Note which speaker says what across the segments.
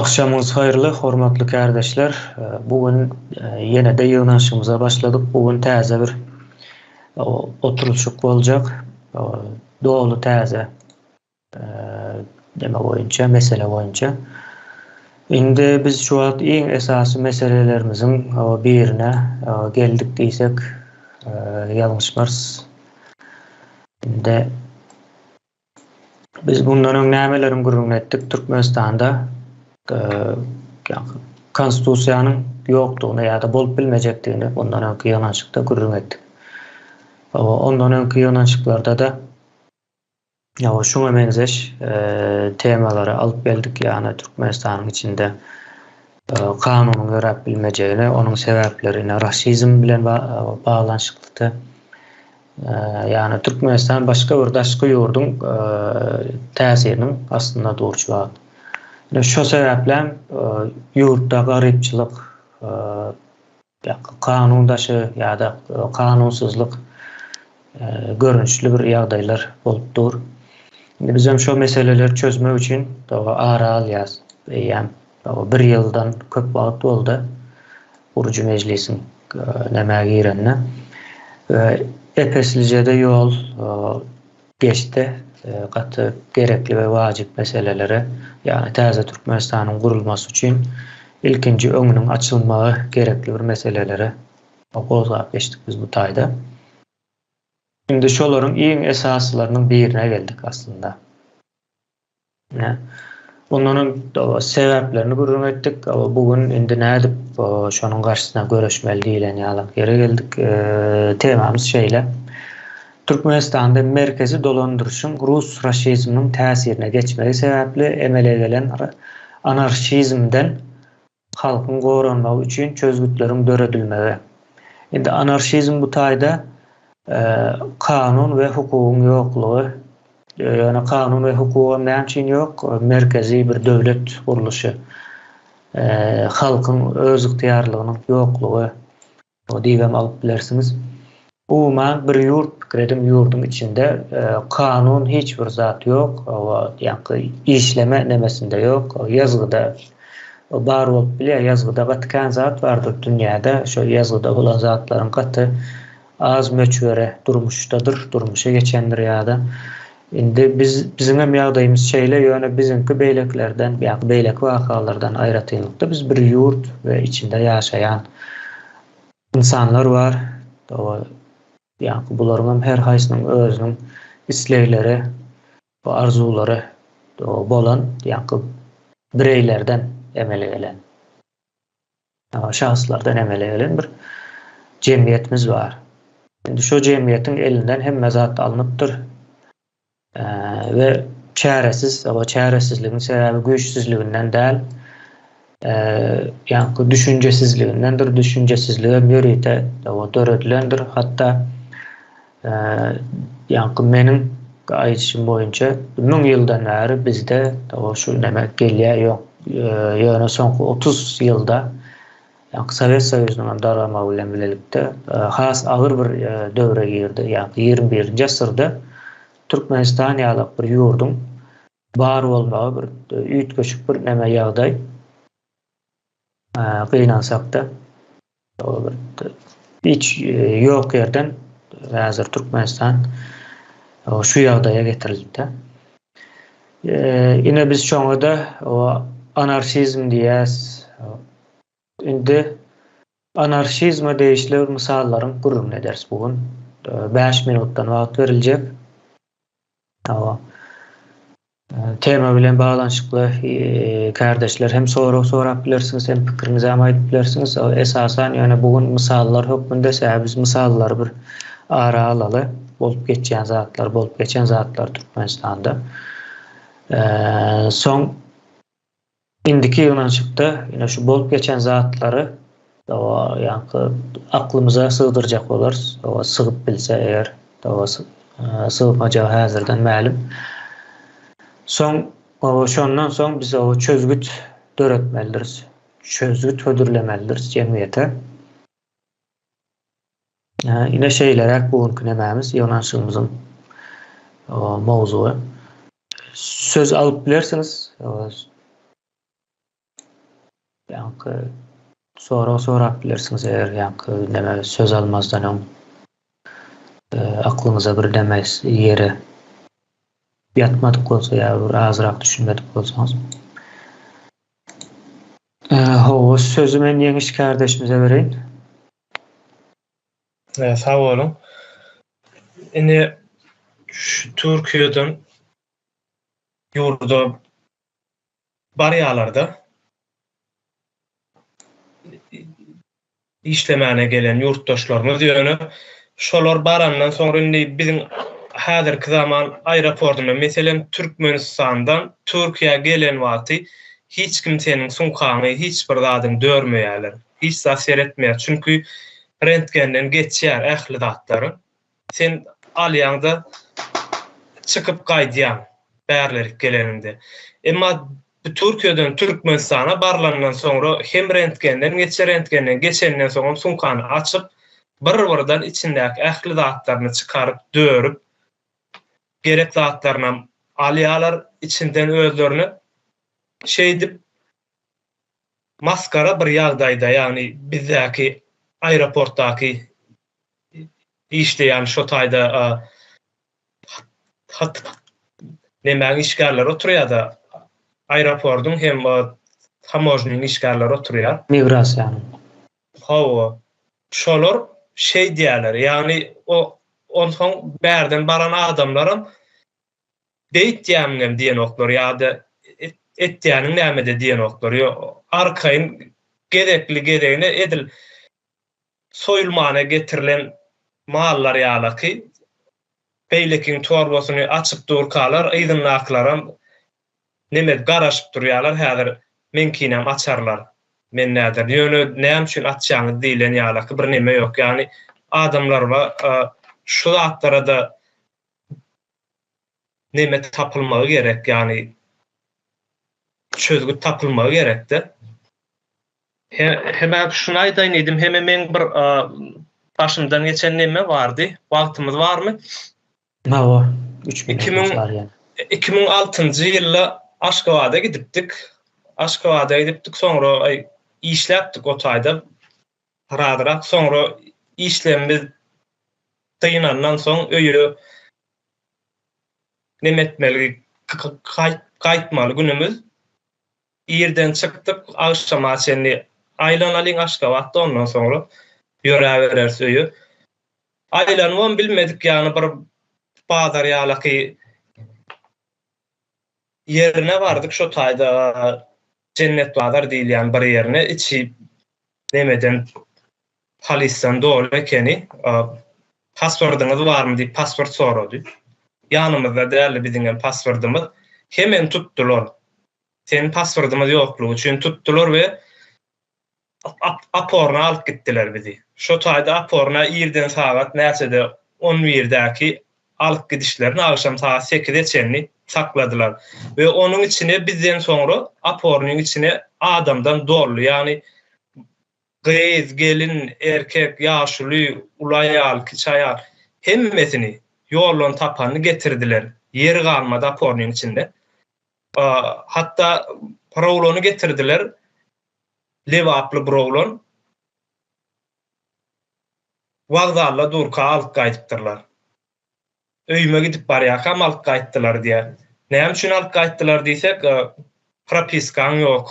Speaker 1: Akşamınız hayırlı, hormatly kardeşler. Bugün yine de yığnaşımıza başladık. Bugün täze bir oturuşuk bolacak. Doğulu täze deme boyunca, mesele boyunca. Indi biz şu an en esasy meselelerimizin birine geldik diýsek ýalňyşmaz. Indi biz bundan öň nämelerini gurrun etdik Türkmenistanda? Konstitusiýanyň ýokdugyny ýa-da bolup bilmejekdigini ondan öňki ýanaşykda gurrun etdik. Ondan öňki ýanaşyklarda da şoňa benzeş temalary alyp geldik, ýani Türkmenistanyň içinde kanunyň göräp bilmejegini, onuň sebäplerini, rasizm bilen baglanşyklydy. Ýani Türkmenistan başga bir daşky ýurdun täsiriniň aslynda durjak. Şu sebäplen ýurtda garypçylyk, kanun daşı ýa-da kanunsuzlyk görünçli bir ýagdaýlar bolup dur. Biz hem şu meseleleri çözmek için ara alyas, bir ýyldan köp wagt boldy. Urujy meclisiň näme girenine. Epeslice yol geçti. Gaty gerekli ve wajyp meselelere, ýani täze Türkmenistanyň gurulmasy üçin ilkinji öňüniň açylmagy gerekli bir meselelere gozap geçdik biz bu taýda. Şimdi şolaryň iň esaslarynyň birine geldik aslında. Onların sebäplerini gurrun etdik. Bugün indi nädip şonuň garşysyna göreşmeli diýilen ýaly ýere geldik. Temamyz şeýle. Türkmenistanda merkezi dolandırışın Rus raşizminin täsirine geçmegi sebäpli emele gelen anarşizmden halkın goranmagy üçin çözgütlerin döredilmegi. Indi anarşizm bu taýda kanun ve hukukyň ýoklugy, ýani kanun ve hukuk näme üçin ýok? Merkezi bir döwlet guruluşy, halkyň öz ygtyýarlygynyň ýoklugy, diýgem alyp bilersiňiz. Umuman bir yurdun içinde kanun hiç bir zat yok, yani işleme nemesinde yok, yazgıda bar olup bile yazgıda gatkan zat vardır dünyada, şu yazgıda olan zatların katı az möçvere durmuşa geçendir ýa-da. Indi bizim hem ýagdaýymyz şeýle, ýöne bizimki beýleklerden, beýlek wakalardan aýratylykda biz bir yurt ve içinde ýaşaýan insanlar var. Yani bularının her haysının özünün islegleri, arzulary bolan, yani bireylerden emele gelen, şahslardan emele gelen bir cemiyetimiz var. Şimdi şu cemiyetin elinden hem zat alınıptır ve çaresiz, ama çaresizliğin sebebi güçsüzlüğünden değil, yani düşüncesizliğindendir, düşüncesizliğe mürite döredilendir. Hatta yani menin aýdyşym boyunca 1000 ýyldan bäri bizde şu näme gelýär ýok. Ýöne soňky 30 ýylda Sowet Soýuzynyň daramagy bilen bilelikde has agyr bir döwre girdi. Ýani 21-nji asyrda Türkmenistan ýaly bir ýurdun bar bolmagy bir üýtgeçik bir näme ýagdaý gynansak da hiç ýok ýerden hazır Türkmenistan şu ýagdaýa getirildi. Ine biz şoňa da anarşizm diýäs. Indi anarşizme değişler misallaryň gurrun ederiz bugün. 5 minutdan wagt beriljek. Tema bilen baglanşykly kardeşler hem sorap bilersiňiz hem pikirinizi aýdyp bilersiňiz. Esasen ýöne bugün misallar hökmünde biz misallary bir ara alaly. Bolup geçen zatlar Türkmenistanda. Soň indiki ýanaşykda ýene şu bolup geçen zatlary ýa-ni aklymyza sığdyrjak bolar, sygyp bilse eger, sığmajak häzirden ma'lum. Şondan soň biz çözgüt döretmelidirz. Çözgüt hödürlemelidirz cemiyete. Yine şeylerek bugünkü nämämiz ýanaşygymyzyň mowzugy. Söz alyp bilersiňiz. ýa-ni sorak bilersiniz eger ýa-ni näme söz almazdan öň aklyňyza bir demes ýere ýatmadyk bolsa ýa bir azrak düşünmedik bolsaňyz. Hawa sözü men ýeňiş kardeşimize bereýin.
Speaker 2: Sağ olun. Ine şu Türkiýeden ýurda bar ýalarda işlemäne gelen ýurtdaşlarymyz ýöne şolar barandan soňra indi biziň häzirki zaman aeroportuna meselem Türkmenistandan Türkiýe gelen wagty hiç kimsenin sunkany hiç bir zadyň dörmeýärler. Hiç zat seretmeýär. Çünki rentgenden geçýär ähli zatlary. Sen alýanda çykyp gaýdýan bärleri geleninde. Emma Türkiýeden Türkmenistana barlandan soňra hem rentgenden geçenden soňra sunkany açyp bir-birinden içindäki ähli zatlaryny çykaryp dörüp gerek zatlaryna alýarlar, içinden özlerini dip maskara bir ýagdaýda, ýagny bizdäki aeroportdaky işleýän şo taýda nämäň işgärleri oturýar-da aeroportun hem tamojnyň işgärleri oturýar.
Speaker 1: Migrasiýanyň.
Speaker 2: Hawa şolar diýerler, ýagny onsoň bärden baran adamlarym beýtýämgem diýen oklar ýa-da etdiýäniň nämede diýen oklar. Arkaýyn gerekli edil soýulmana getirilen mallar ýa-da beýlekiň torbasyny açyp durkalar, ýygynnaklarym näme garaşyp durýarlar, häzir menkinem açarlar. Men näder ýöne näme üçin atjaňyz diýilen ýa-da bir näme ýok. Ýagny adamlar we şu zatlara da näme tapylmagy gerek, ýagny çözgü tapylmagy gerekde. Hem şunu aýdaýyn edim, hem men bir başymdan geçen näme bardy? Wagtymyz barmy?
Speaker 1: Var. 3 minut var yani.
Speaker 2: 2006-njy ýylda Aşgabat'a gidipdik. Soňra işläpdik o taýda. Radyrak soňra işlemimiz tıynandan soň öýe näme etmeli, gaýtmaly günümüz. Ýerden çykdyk, akşama çenli aýlanalyň Aşgabatda, ondan soňra ýöräberers öýe. Aýlanmam bilmedik, ýagny bir bazar ýalaky yerine bardyk, şo taýda Cennet Bazar diýilýän bir ýerine, içi nemeden polisden dolu ekeni, pasportyňyz barmy diýip pasport sorady. Ýanymyzda däli biziň pasportymyz. Hemen tutdular. Senin pasportymyz ýoklugy üçin tutdular we aporna alyp gitdiler bizi. Şo taýda aporna ýerden sagat näçede 11-däki alyp gidişlerini akşam saat 8-de çenli sakladylar. Ve onun içine bizden soňra apornyň içine adamdan dolu, ýagny gyz, gelin, erkek, ýaşuly, ulaýal, kiçaýal hemmesini ýollan tapany getirdiler. Yer galmady apornyň içinde. Hatta provlonu getirdiler. Lewaply provlon. Wagdalla durka alyp gaýdypdyrlar. Öýüme gidip barýakam alyp gaýtdylar diýe. Näme üçin alyp gaýtdylar diýsek, propiskaň ýok,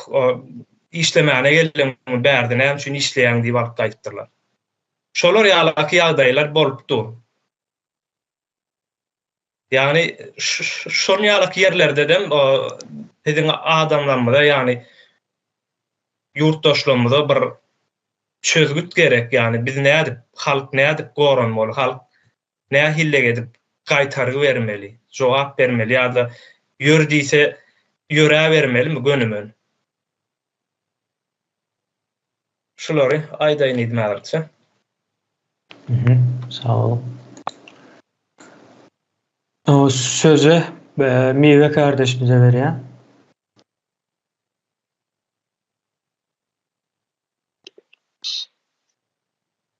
Speaker 2: işlemäne gelen bärde näme üçin işleýän diýip alyp gaýtdylar. Şolar ýalaky ýagdaýlar bolupdy. Ýagny şol ýalaky ýerlerde de biziň adamlarymyza, ýagny ýurtdaşlarymyza bir çözgüt gerek, ýagny biz nädip, halk nädip goranmaly, halk näme hille edip gaýtargy bermeli, jogap bermeli ýa-da ýördiýse ýöre bermelimi gönümün. Şolary aýdaýyn edmälerçe.
Speaker 1: Sağ olun. O sözü Mive kardeşimize verýän.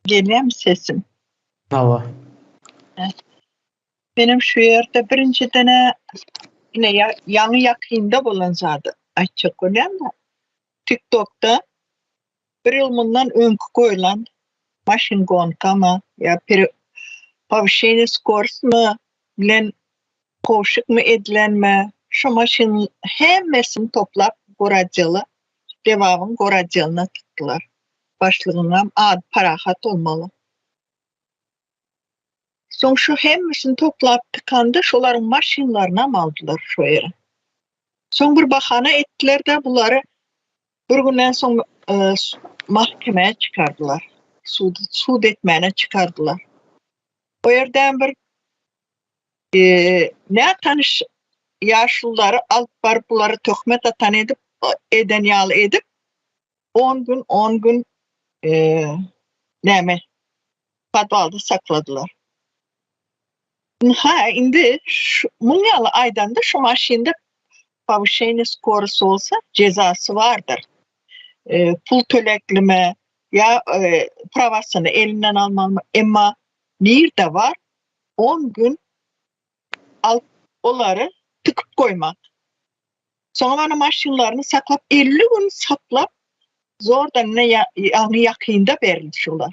Speaker 3: Geliyor mu sesim?
Speaker 1: Hava.
Speaker 3: Benim şu yerde birinci dene yine yanı yakında bulan zadı. Açık olan da TikTok'ta bir yıl bundan önkü koyulan maşin gonka mı ya pavşeni skors mu bilen koşuk mu edilen mi şu maşin hemmesini toplap Goradyalı devamın Goradyalına tuttular. Başlığından ad parahat olmalı. Son şu hemmesini toplap tıkandı şoların maşinlarına aldılar şu yere. Son bir bahana ettiler de bunları bir günden son mahkemeye çıkardılar. Sud etmeyene çıkardılar. O yerden bir ne tanış yaşlıları alıp barıp bunları töhmet atan edip edenyalı edip 10 gün neme padvalda sakladılar. Ha indi munyalı aydan da şu maşinde pavşeyni skorusu olsa cezası vardır. Pul tölekleme ya pravasını elinden almalı ama bir de var 10 gün onları tıkıp koymak. Sonra maşinlerini saklap 50 gün saklap zordan ne yani yakında verilmişler.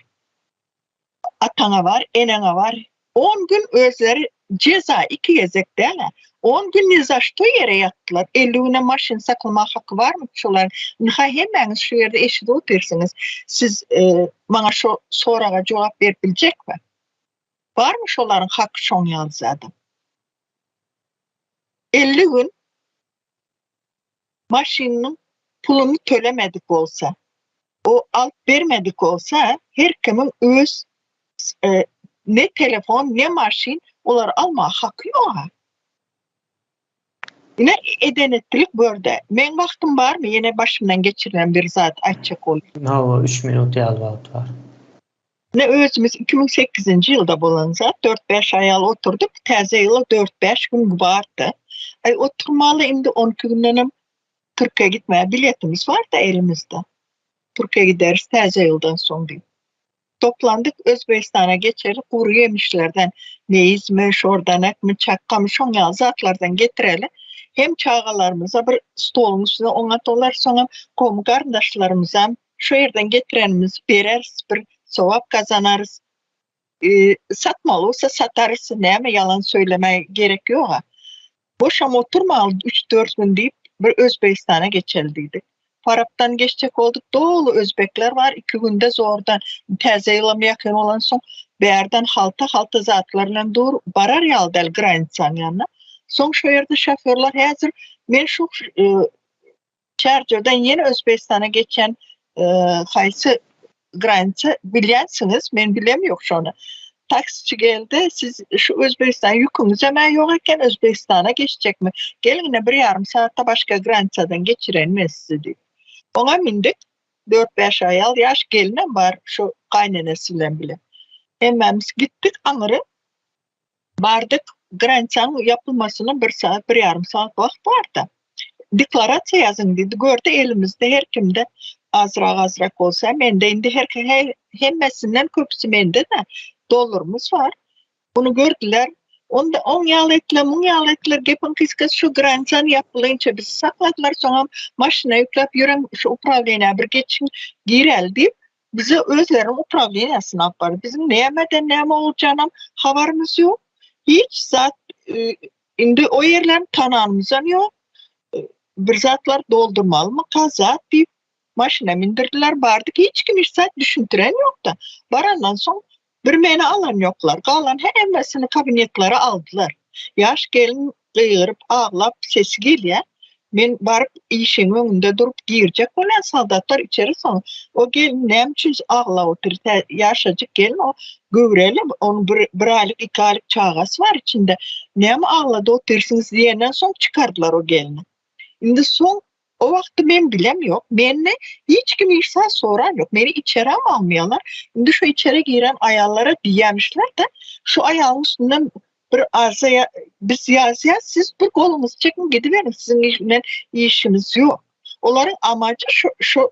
Speaker 3: Atana var, enene var. 10 gün özleri ceza 2 gezek derler. 10 gün nizaştı yere yattılar. 50 güne maşin saklama hakkı var mı şular? Hemen şu yerde eşit otursunuz. Siz bana şu sorağa cevap verebilecek mi? Var mı şuların hakkı şon yazdı? 50 gün maşinin pulunu tölemedik olsa, o alıp vermedik olsa her kimin öz ne telefon ne maşin onları alma hakkı yok. Yine edenetlilik böyle. Men vaktim var mı? Yine başımdan geçirilen bir zat açacak olur.
Speaker 1: No, 3 minut yalvat var.
Speaker 3: Ne özümüz 2008. yılda bulan zat 4-5 ayal oturduk. Taze yıla 4-5 gün vardı. Oturmalı şimdi 12 günden Türkiye'ye gitmeye biletimiz var da elimizde. Türkiye'ye gideriz taze yıldan sonra. Toplandık Özbekistan'a geçeriz. Kuru yemişlerden neyiz mi, şordanak mı, çakka mı, şon zatlardan getirelim. Hem çağalarımıza bir stolun üstüne onatolar sonra komu kardeşlerimize şu yerden getirenimizi veririz, bir sevap kazanırız. Satmalı olsa satarız. Ne mi yalan söylemeye gerek yok. Boşam oturmalı 3-4 gün deyip bir Özbekistan'a geçeldiydik. Farap'tan geçecek olduk. Dolu Özbekler var. 2 günde zordan taze yıla yakın olan son berden halta zatlarla doğru barar yaldel granisan yanına. Son şu yerde şoförler hazır. Ben şu Çerçö'den yeni Özbekistan'a geçen haysı granisa biliyorsunuz. Ben bilemiyorum şu anda. Taksici geldi. Siz şu Özbekistan yükünüz hemen yok iken Özbekistan'a geçecek mi? Gelin yine 1,5 saatte başka granisadan geçirelim sizi diye. Ona bindik. 4-5 ayal yaş gelinem var şu kaynanesiyle bile. Hemen gittik Anır'ı. Vardık. Granisanın yapılmasına 1 saat, 1,5 saat vakit vardı. Deklarasya yazın dedi. Gördü elimizde her kimde azrak olsa. Mende indi hemmesinden köpüsü mende de dolarımız var. Bunu gördüler. Onda 10 yıl ettiler. Gepin kıskas şu granisan yapılınca bizi sakladılar. Sonra maşına yüklep yürüm şu upravleniye bir geçin girel deyip bize özlerin upravleniyesini yapardı. Bizim neyemeden olacağına haberimiz yok. Hiç zat indi o yerlerin tanağımızdan yok. Bir zatlar doldurmalı mı kazat deyip maşına mindirdiler bardık. Hiç kim hiç zat düşündüren yok da. Barandan son bir meni alan yoklar. Kalan hemmesini kabinetlere aldılar. Yaş gelin kıyırıp ağlap sesi geliyor. Ben barıp işin önünde durup girecek olan soldatlar içeri son. O gelin ne için ağla oturdu. Yaşacık gelin o gövreli. Onun bir aylık 2 aylık çağası var içinde. Ne mi ağladı otursunuz diyenden son çıkardılar o gelini. Şimdi son o vakti ben bilemiyorum. Benimle hiç kim insan soran yok. Beni içeri mi almıyorlar? Şimdi şu içeri giren ayarlara diyemişler de şu ayağın üstünden bir arzaya biz yazıyor. Siz bir kolunuzu çekin gidiverin. Sizin işiniz yok. Onların amacı şu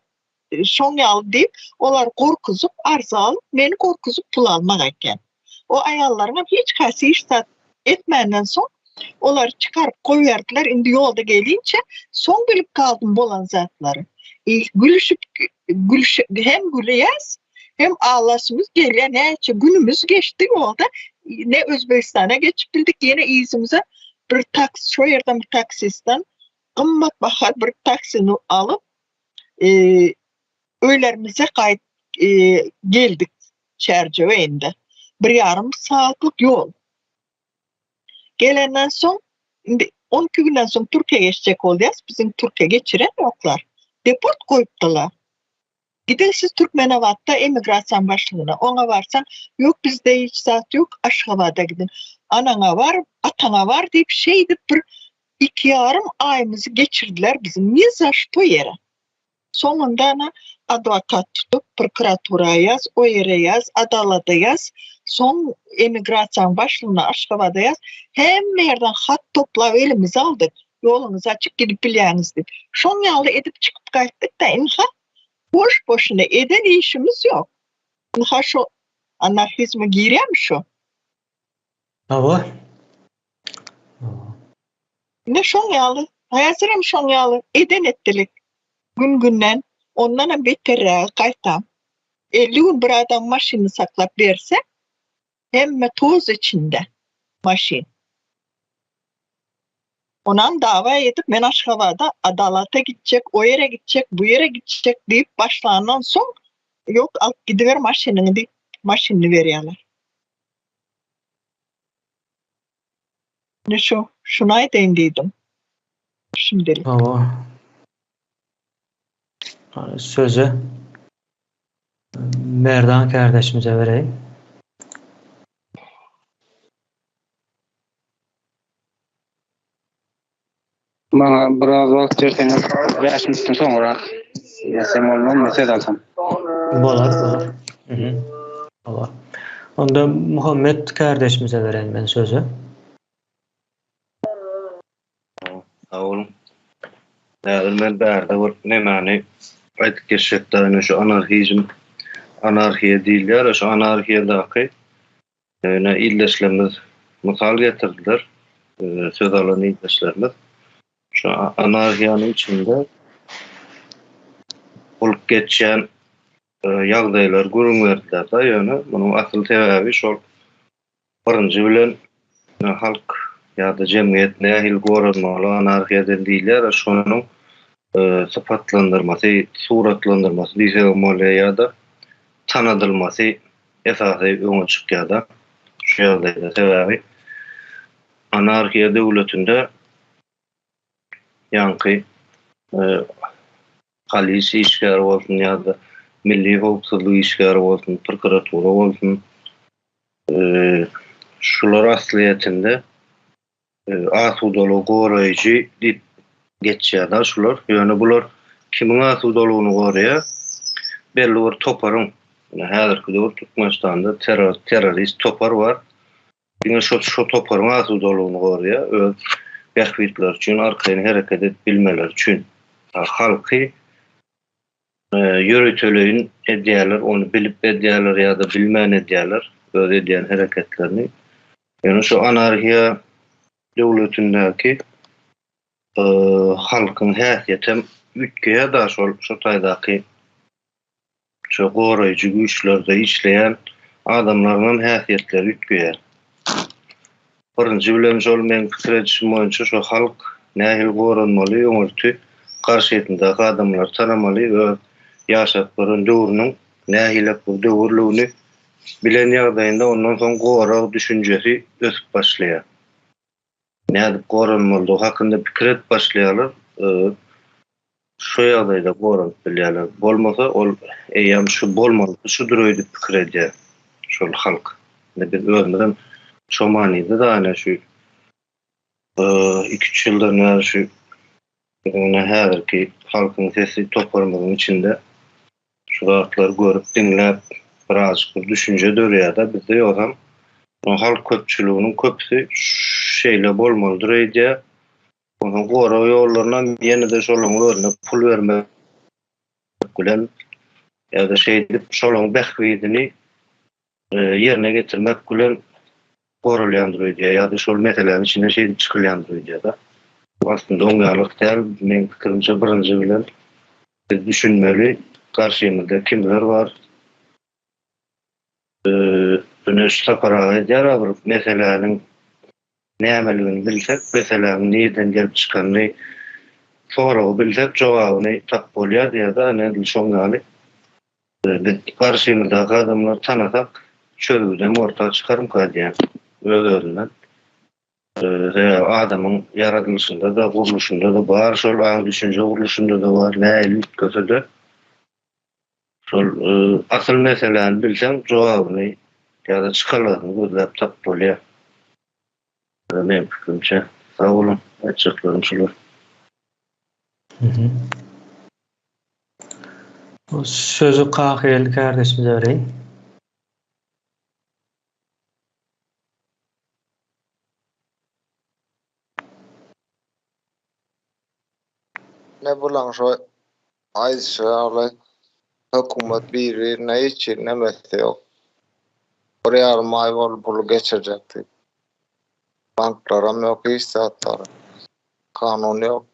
Speaker 3: son yıl deyip onlar korkuzup arza alıp beni korkuzup pul almak iken. O ayarlarına hiç kaysi iş etmenden son onları çıkarıp koyverdiler. Indi yolda gelince son bilip kaldım bolan zatları. Gülüşüp hem gülüyäs hem ağlaşımız gelýär. Näçe günümüz geçti yolda. Ne Özbekistan'a geçip bildik, yine izimize bir taksi, şu yerden bir taksisten kımmat bahar bir taksini alıp öylerimize geldik Çerçeve'inde. 1,5 saatlik yol. Gelenden son 12 günden sonra Türkiye'ye geçecek olacağız. Bizim Türkiye geçiren yoklar. Deport koyuptalar. Gidin siz Türkmenavat'ta emigrasyon başlığına. Ona varsan yok bizde hiç zat yok. Aşgabat'a gidin. Anana var, atana var deyip şeydi bir 2,5 ayımızı geçirdiler bizim. Niye zaşto yere? Sonunda advokat tutup prokuraturaya yaz, o yere yaz, adalada yaz. Son emigrasyon başlığına Aşgabat'a yaz. Hem yerden hat topla elimizi aldık. Yolunuz açık gidip bilyaniz deyip. Şon yalda edip çıkıp kayıttık da boş boşuna eden işimiz yok. Ha şu anarşizme giriyor mu şu?
Speaker 1: Hava.
Speaker 3: Ne şon yağlı? Hayatırım şon yağlı. Eden ettilik. Gün günden ondan beter kaytam. 50 gün bir adam maşını saklap verse hem toz içinde maşin. Onan dava edip men Aşgabat'da adalata gidecek, o yere gidecek, bu yere gidecek deyip başlanan son yok alıp gidiver maşinini deyip maşinini veriyorlar. Ne şu? Şuna edeyim dedim. Şimdilik.
Speaker 1: Hava. Sözü Merdan kardeşimize vereyim.
Speaker 4: Bana biraz vakt verseniz 5 minutten sonra yesem olmam mesaj alsam.
Speaker 1: Bolar. Bolar. Onda Muhammed kardeşimize vereyim ben sözü.
Speaker 5: Sağ olun. Ben bärde bir nemani aytyp geçekden şu anarhiya diýilýär. Şu anarhiyadaky illeşlerimiz misal getirdiler. Söz alan illeşlerimiz. Şu anarhiyanın içinde olup geçen ýagdaýlar görüňberdiler da, ýöne munyň asyl sebäbi şol birinji bilen halk ýa-da jemgyýet nähil goranmaly anarhiya diýilýär. Şonuň sıfatlandyrmasy, suratlandyrmasy diýsek bolýar ýa-da tanadylmasy esasy öňe çykýar-da. Şu ýagdaýda sebäbi anarhiya döwletinde ýanky halis işgär bolsun ýa-da milli howpsuzlyk işgär bolsun, prokuratura bolsun. Şular asliýetinde asudalyk goraýjy diýip geçýär şular. Ýöne bular kimiň asudalygyny goraýar? Belli bir toparyň, häzirki döwür Türkmenistanda terrorist topar bar. Ýene şu toparyň asudalygyny goraýar. Öz berhwitler üçin, arkadan hereket edip bilmeler üçin halky yürütüleyin edýärler, onu bilip edýärler ýa-da bilmän edýärler, öz edýän hereketlerini. Yani şu anarhiya döwletindäki halkyň häsiýetem ütgeýär da şu taýdaky şu goraýjy güýçlerde işleýän adamlaryň häsiýetleri ütgeýär. Birinji bilen şol men pikir etişim boýunça şu halk nähil goranmaly, öňürtü garşytyndaky adamlar tanamaly we ýaşap görän döwrüniň nähilek bir döwürlügini bilen ýagdaýynda ondan soň gorak düşünjesi ösüp başlaýar. Näde goranmaly hakynda pikir et başlaýarlar. Şu ýagdaýda gorak bilýärler. Bolmasa ol eýam şu bolmaly, şudur öýdüp pikir edýär şol halk. Ne bir ömrüm şomanydy da ana şu 2-3 ýyldan beri şu häzirki halkyň sesi toparmagyň içinde şu zatlar görüp dinläp biraz düşünje dörýär da bizde ýokam. Halk köpçüliginiň köpüsi şeýle bolmalydyr diýär. Onu gora ýollaryndan ýene-de şolaryň örnek pul bermek bilen ýa-da şeýdip şolaryň behwidini ýerine getirmek bilen goralyandyr diýär ýa-da şol meselelerin içine şeýdip çykylyandyr diýär da. Aslında oňalyk däl, men pikirimçe birinji bilen düşünmeli, karşımızda kimler var? Öneş taparağı eder bir meselenin nämeligini bilsek, meselenin nereden gelip çıkanını sorağı bilsek, cevabını tap bolýar diýär-de, nädil şoňaly. Biz karşımızdaki adamlar tanısak, çözümden ortaya çıkarım diýär. Öz-özünden. Adamın yaratılışında da, kuruluşunda da var, şol ağın düşünce kuruluşunda da var, näil kötüde. Şol asıl meseleni bilsen, cevabını ya da çıkarlarını gözlep tap bolýar. Benim fikrimçe. Sağ olun. Açıklarım şular.
Speaker 1: O sözü Kahil kardeşimize vereyim.
Speaker 6: Ne bulan şu Ayşe hükümet biri ne için nemesi yok. Oraya mayval bulu geçecekti. Banklara yok, istatlara. Kanun yok.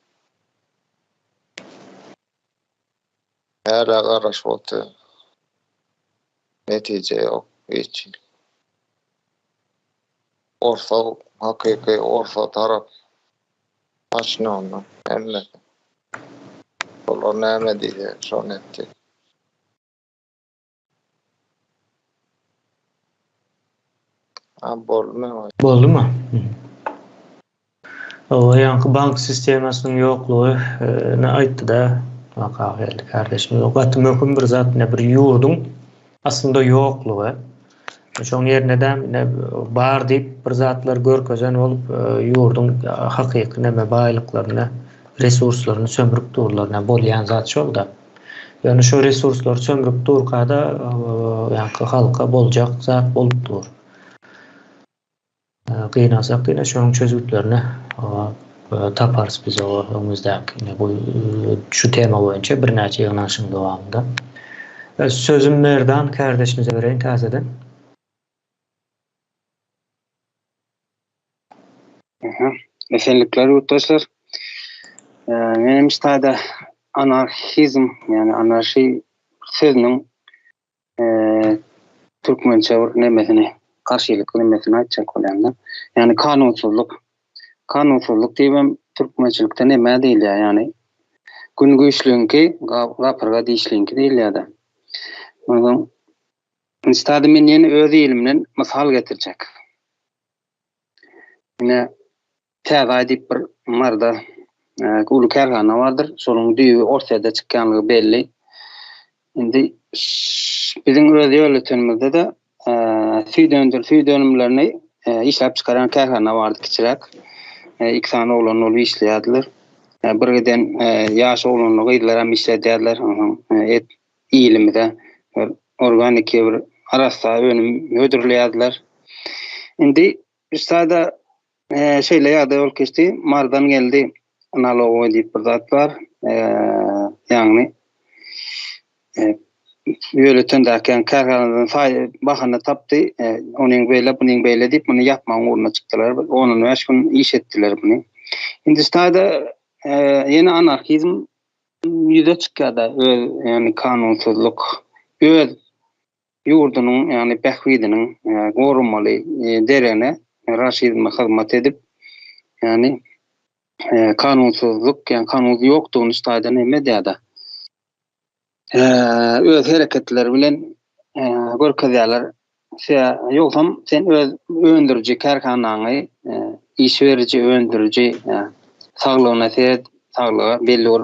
Speaker 6: Her karış oldu. Netice yok hiç. Orta, hakiki orta taraf. Açın onu. Emre. Olur ne diye son etti.
Speaker 1: Boldu mu? O yankı bank sistemasının yokluğu ne aytdı da Kahil kardeşimiz. O katı möhüm bir zat ne bir yurdun aslında yokluğu. Şoň ýerine de bar diýip bir zatlar görkezen olup yurdun hakyky näme baýlyklaryny, resurslaryny sömürüp durlarına bolýan zat şol da. Yani şu resurslar sömürüp durkada ýa-ni halka boljak zat bolup dur. Gıynasak yine şoň çözüklerini taparız biz o önümüzdeki bu şu tema boýunça bir näçe ýygnaşyň dowamında. Sözüm Merdan kardeşimize bereyim täzeden.
Speaker 4: Esenlikler yurttaşlar. Benim istada anarhizm yani anarşi sözünün Türkmençe nemesini karşılıklı nemesini açacak olanlar. Yani kanunsuzluk. Kanunsuzluk diýmem Türkmençilikde neme diýil yani. Gün güýçlüňki gapyrga diýişliňki diýil ýa-da. Ondan istada men ýene öz ilimden mysal getirjek. Yine täze diýip bir marda ulu kerhana vardır. Şonuň düýü ortada çykkanlygy belli. Indi bizim öz ýöletenimizde de süý dönümlerini işläp çykaran kerhana vardy kiçirek. İki tane oğlan olup işleýärdiler. Birden ýaş oğlanlygy ýyllar hem işledýärler. Et ilimde organik bir arasa önüm ödürleýärdiler. Indi üstada şeýle ýa-da ol geçdi. Mardan geldi. Analogo diýip bir zat var. Ýagny ýöletendäken kerhanadan bahana tapdy. Onuň beýle, bunyň beýle diýip muny ýapmaň uruna çykdylar. Onuň beş gün iş etdiler buny. Hindistada ýene anarhizm ýüze çykýarda, ýani kanunsuzluk, öz ýurdunyň ýani bähwidiniň gorunmaly derene raşizme hyzmat edip ýani kanunsuzluk, ýani kanun ýokdugyny istada neme diýär-de. Öz hereketleri bilen görkezýärler. Ýoksam sen öz öndürji kerhanany, iş beriji öndürji saglygyna set, saglygy belli bir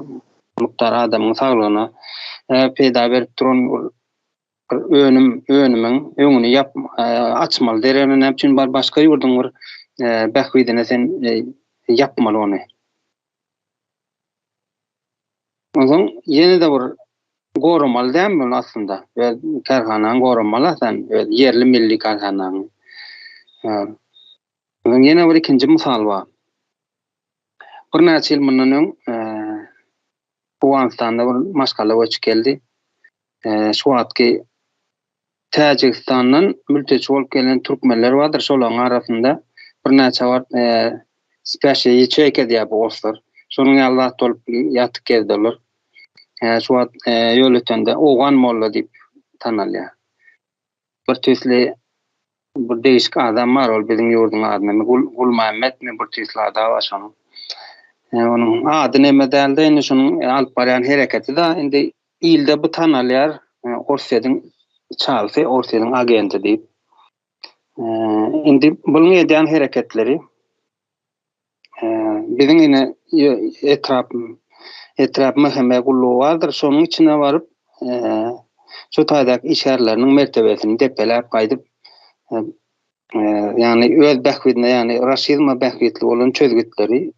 Speaker 4: muktar adamyň saglygyna peýda berip duran önümiň öňüni ýap açmaly derenen üçin başga ýurduň bir bähwidine sen ýapmaly ony. Oňa ýene de bir gorumaly däme aslında. Kerhanany gorumaly sen yerli milli kerhanany. Ýene bir ikinji mysal bar. Bir näçe ýyl mundan Awganistanda bir maşgala göçüp geldi. Şu wagtky Tajikistandan mülteci bolup gelen türkmenler vardır. Şolaryň arasynda bir näçe var spesiýa ýeçek diýip bolýar. Şonuň ýaly dolup ýatyp gezdiler. şu yol ötende Oğan Molla diýip tanalýar. Bir tüsli bir değişik adam var ol bizim yurdun adyny Gul Mehmet mi bir tüsli adam var şonuň. Onun adı näme däldi indi şonuň alyp barýan hereketi de indi ilde bu tanalýar Orsedyň çalsy Orsedyň agenti diýip. Indi bulyň edýän hereketleri bizim ine etrap meheme gulluğu vardır. Şonun içine varıp şu taýdak işgärleriniň mertebesini depeläp gaýdyp yani öz behwidine yani raşizma behwidli olan çözgütleri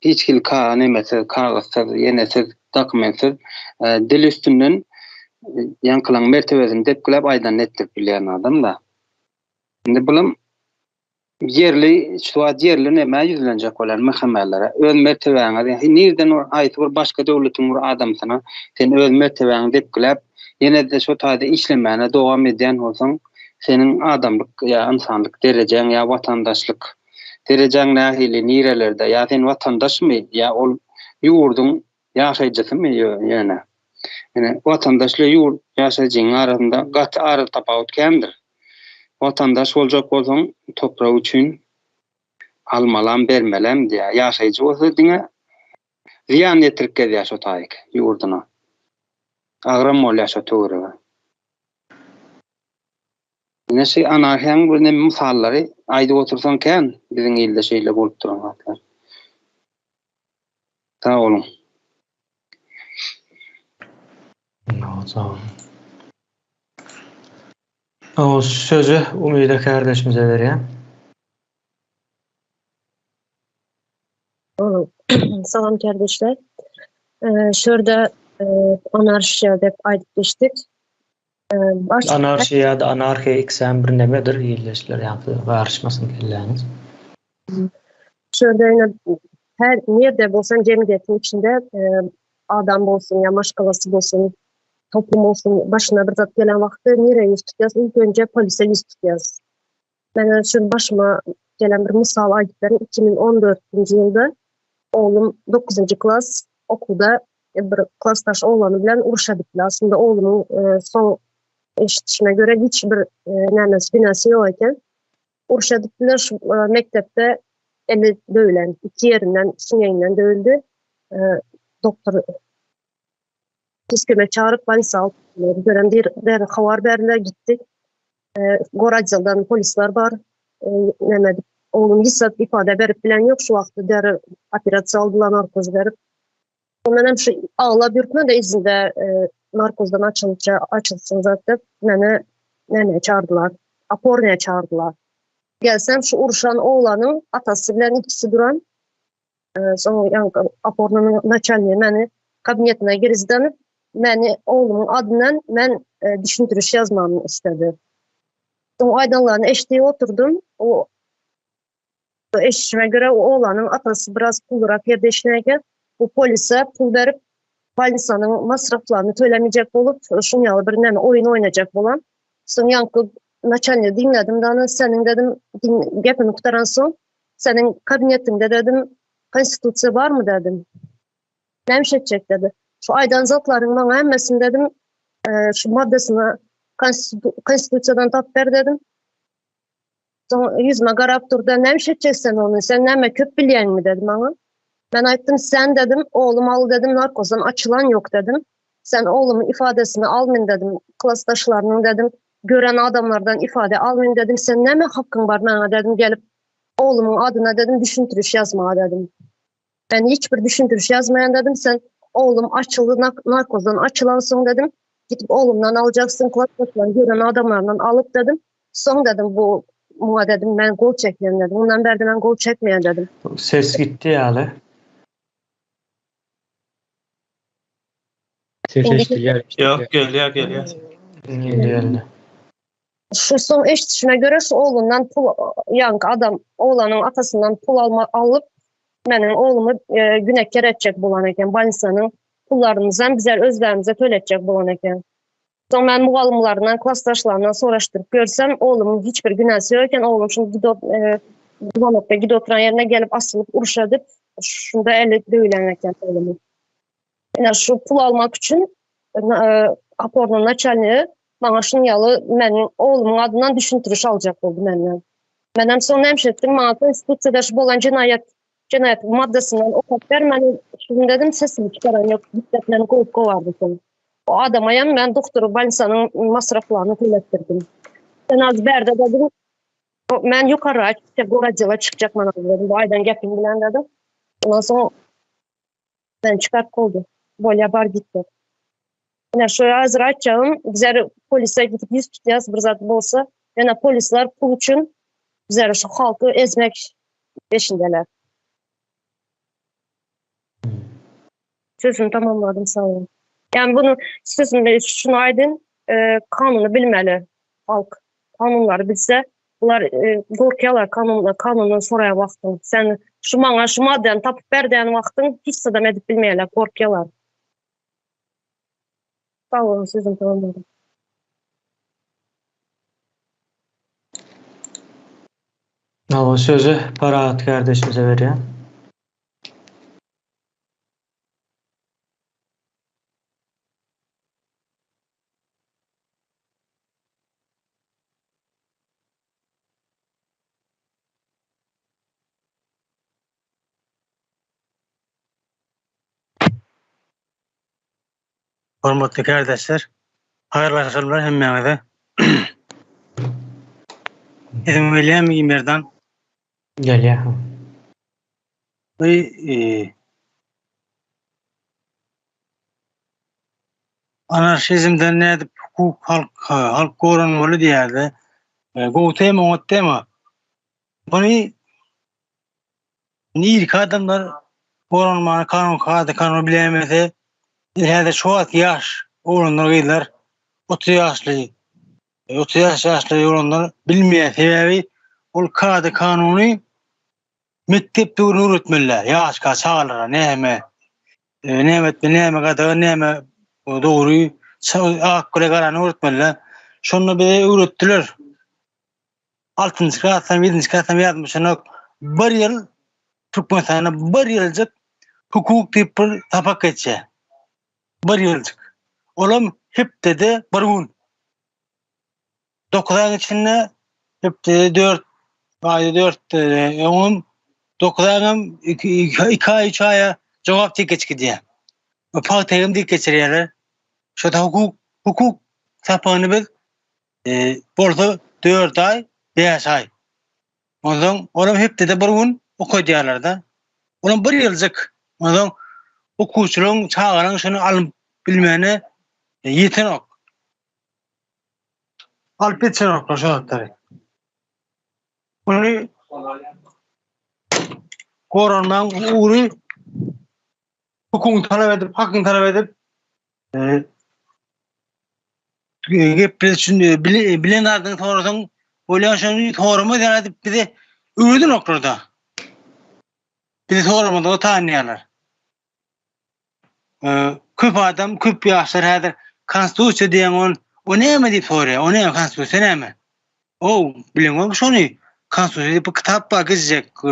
Speaker 4: hiç kil nemesi kağıtsız, yenesiz, dokumentsiz dil üstünden yankılan mertebesini depkiläp aýdan etdirip bilýän adam da. Şimdi bulum yerli, yerli näme ýüzlenjek bolan mehemelere öz mertebeňe nerden aýtyp başga döwletiň bir adamsyna sen öz mertebeňi depkiläp ýene de şu taýda işlemäne dowam edýän bolsaň senin adamlyk ýa insanlyk derejeň ýa watandaşlyk derejeň nähili nirelerde ýa sen watandaşmy ýa ol ýurdun ýaşaýjysy ýöne. Yani watandaşly ýurt ýaşaýjyň arasynda gat ara tapawut kämdir. Vatandaş boljak bolsaň toprağı üçin almalam bermelem diýe ýaşaýjy bolsa diňe ziýan ýetirip gelýär şo taýyk ýurduna. Agram bolýar şo töwrege. Näşe anarhiýaň bir näme misallary aýdyp otursaň kän biziň ýylda şeýle bolup duran wagtlar. Sağ olun.
Speaker 1: Sağ olun. O sözü Umida kardeşimize verýän.
Speaker 7: Salam kardeşler. Şurada anarşiya dep aýdyp geçdik.
Speaker 1: Anarşiya da anarhiya ikisem bir nemedir ýyldaşlar ýa-da garşymasyn kelläňiz.
Speaker 7: Şurada her nerede bolsan jemgyýetiň içinde adam bolsun ýa maşgalasy bolsun toplum olsun başına bir zat gelen vakti nereye yüz tutacağız? İlk önce polise yüz tutacağız. Ben şu başıma gelen bir misal aydıklarım 2014 yılda oğlum 9. klas okulda bir klastaş oğlanı bilen uruşadık. Aslında oğlumun son eşitişime göre hiçbir günahı yok iken uruşadıklar şu mektepte eli dövülen, iki yerinden, sünyeğinden dövüldü. Doktor Kiskeme çağırıp polis aldı. Gören bir havar berler gittik. Gorazil'dan polisler var. Oğlum hissat ifade berip bilen yok şu vakti der operasyon aldılar narkoz berip. Ondan hem şu ağla bürkme de izinde narkozdan açılsın zaten nene çağırdılar. Apornaya çağırdılar. Gelsem şu uruşan oğlanın atası bilen ikisi duran sonra apornanın naçalniye meni kabinetine girizdenip meni oğlumun adından men düşündürüş yazmamı istedi. O aydınlarına eşliğe oturdum. O eşime göre o oğlanın atası biraz pulurak yerde işlerken bu polise pul verip polisanın masraflarını söylemeyecek olup şunyalı bir neme oyun oynayacak olan. Sonra yankı naçalniye dinledim. Daha senin dedim gepini kutaran son senin kabinetinde dedim konstitüsiya var mı dedim. Neymiş edecek dedi. Şu aydan zatların bana emmesini dedim. Şu maddesine konstitüsiyadan tap ver dedim. Sonra yüzme garap durdu. Neymiş edeceksen onu? Sen neyme köp bilyen mi dedim bana. Ben ayttım sen dedim. Oğlum al dedim. Narkozdan açılan yok dedim. Sen oğlumun ifadesini almayın dedim. Klastaşlarının dedim. Gören adamlardan ifade almayın dedim. Sen neyme hakkın var bana dedim. Gelip oğlumun adına dedim düşündürüş yazma dedim. Ben hiçbir düşündürüş yazmayan dedim. Sen oğlum açıldı narkozdan açılansın dedim. Gidip oğlumdan alacaksın klastaşlarını gören adamlardan alıp dedim. Son dedim bu dedim ben gol çekmeyen dedim. Ondan beri ben gol çekmeyen dedim.
Speaker 1: Ses gitti ýaly. Ses eşitdiler.
Speaker 2: Yok gelýär.
Speaker 1: Geldi.
Speaker 7: Şu son eşitişime göre şu oğlundan pul adam oğlanın atasından pul alıp benim oğlumu günekkar edecek bulan eken balisanın pullarımızdan bizler özlerimize töletecek bulan eken. Sonra ben muğalımlarından, klastaşlarından soraştırıp görsem oğlumun hiçbir günahı yokken oğlum şimdi gidip oturan yerine gelip asılıp uruşadıp şunda elle dövülen eken oğlumu. Yani şu pul almak için apornun načalniği bana şunu yalı benim oğlumun adından düşüntürüş alacak oldu benden. Benim sonra hemşettim bana institutsiyada şu bolan cinayet maddesinden o kadar ben şunu dedim sesimi çıkaran yok. Dikkatlerini koyup kovardı seni. O adama yani ben doktoru balsanın masraflarını kullettirdim. Ben az berde dedim ben yukarı açıkça Goracı'la çıkacak bana dedim. Bu aydan gepim bilen dedim. Ondan sonra ben çıkart oldu. Böyle bar gitti. Yani şöyle hazır açacağım. Bizler polise gidip yüz tutacağız bir zat bolsa. Yani polisler pul için bizler şu halkı ezmek peşindeler. Sözümü tamamladım sağ olun. Yani bunu sözümde şunu aydın kanunu bilmeli halk. Kanunları bilse bunlar korkuyorlar kanunu soraya baktın. Sen şu madden tapıp berdiğin vaktin hiç sadam edip bilmeyeler korkuyorlar. Sağ olun sözüm tamamladım.
Speaker 1: O sözü Parahat kardeşimize veriyorum.
Speaker 8: Hormatly kardeşler, hayırlı akşamlar hemmenize. Edim William İmer'dan.
Speaker 1: Geliyor.
Speaker 8: Anarşizmden ne edip hukuk halk korunmalı diyerdi. Goğutayım oğuttayım. Bunu ilk adamlar korunmanı kanun bilemedi. İlherde şu at yaş oğlunlar gıydılar. 30 yaşlı oğlunlar bilmeyen sebebi ol kanunu mektepte öğretmeliler. Yaş kaç ağlara neyme kadar neyme doğruyu akkule karanı öğretmeliler. Şunu bir de öğrettiler. 6. kısım 7. kısım yazmışsın. Bir yıl Türkmenistan'a bir yılcık hukuk deyip tapak geçe. Bir yılcık. Oğlum hep dedi bir gün. 9 ayın içinde hep dedi 4 oğlum 9 ayın 2 ay 3 aya cevap dik gidiyor. Paketimi dik geçiriyorlar. Şu da hukuk tapağını biz borcu 4 ay 5 ay. Ondan oğlum hep dedi bir gün oku diyorlar da. Oğlum bir yılcık. Ondan okuyuculuğun çağıran şunu alıp bilmeyene yeten ok. Alıp yeten ok. Şuatları. Bunu koronman uğru hukukun talep edip, hakkın talep edip bilen ardın sonradan öyle şunu doğrumu denedip bir de ürüdü noktada. Bir de doğrumu da o tanıyanlar. Küp adam, küp yaşlar hadir konstitusya diyen o ne mi deyip soruyor? O ne konstitusya ne mi? O bilen o şunu konstitusya bu kitap bakacak.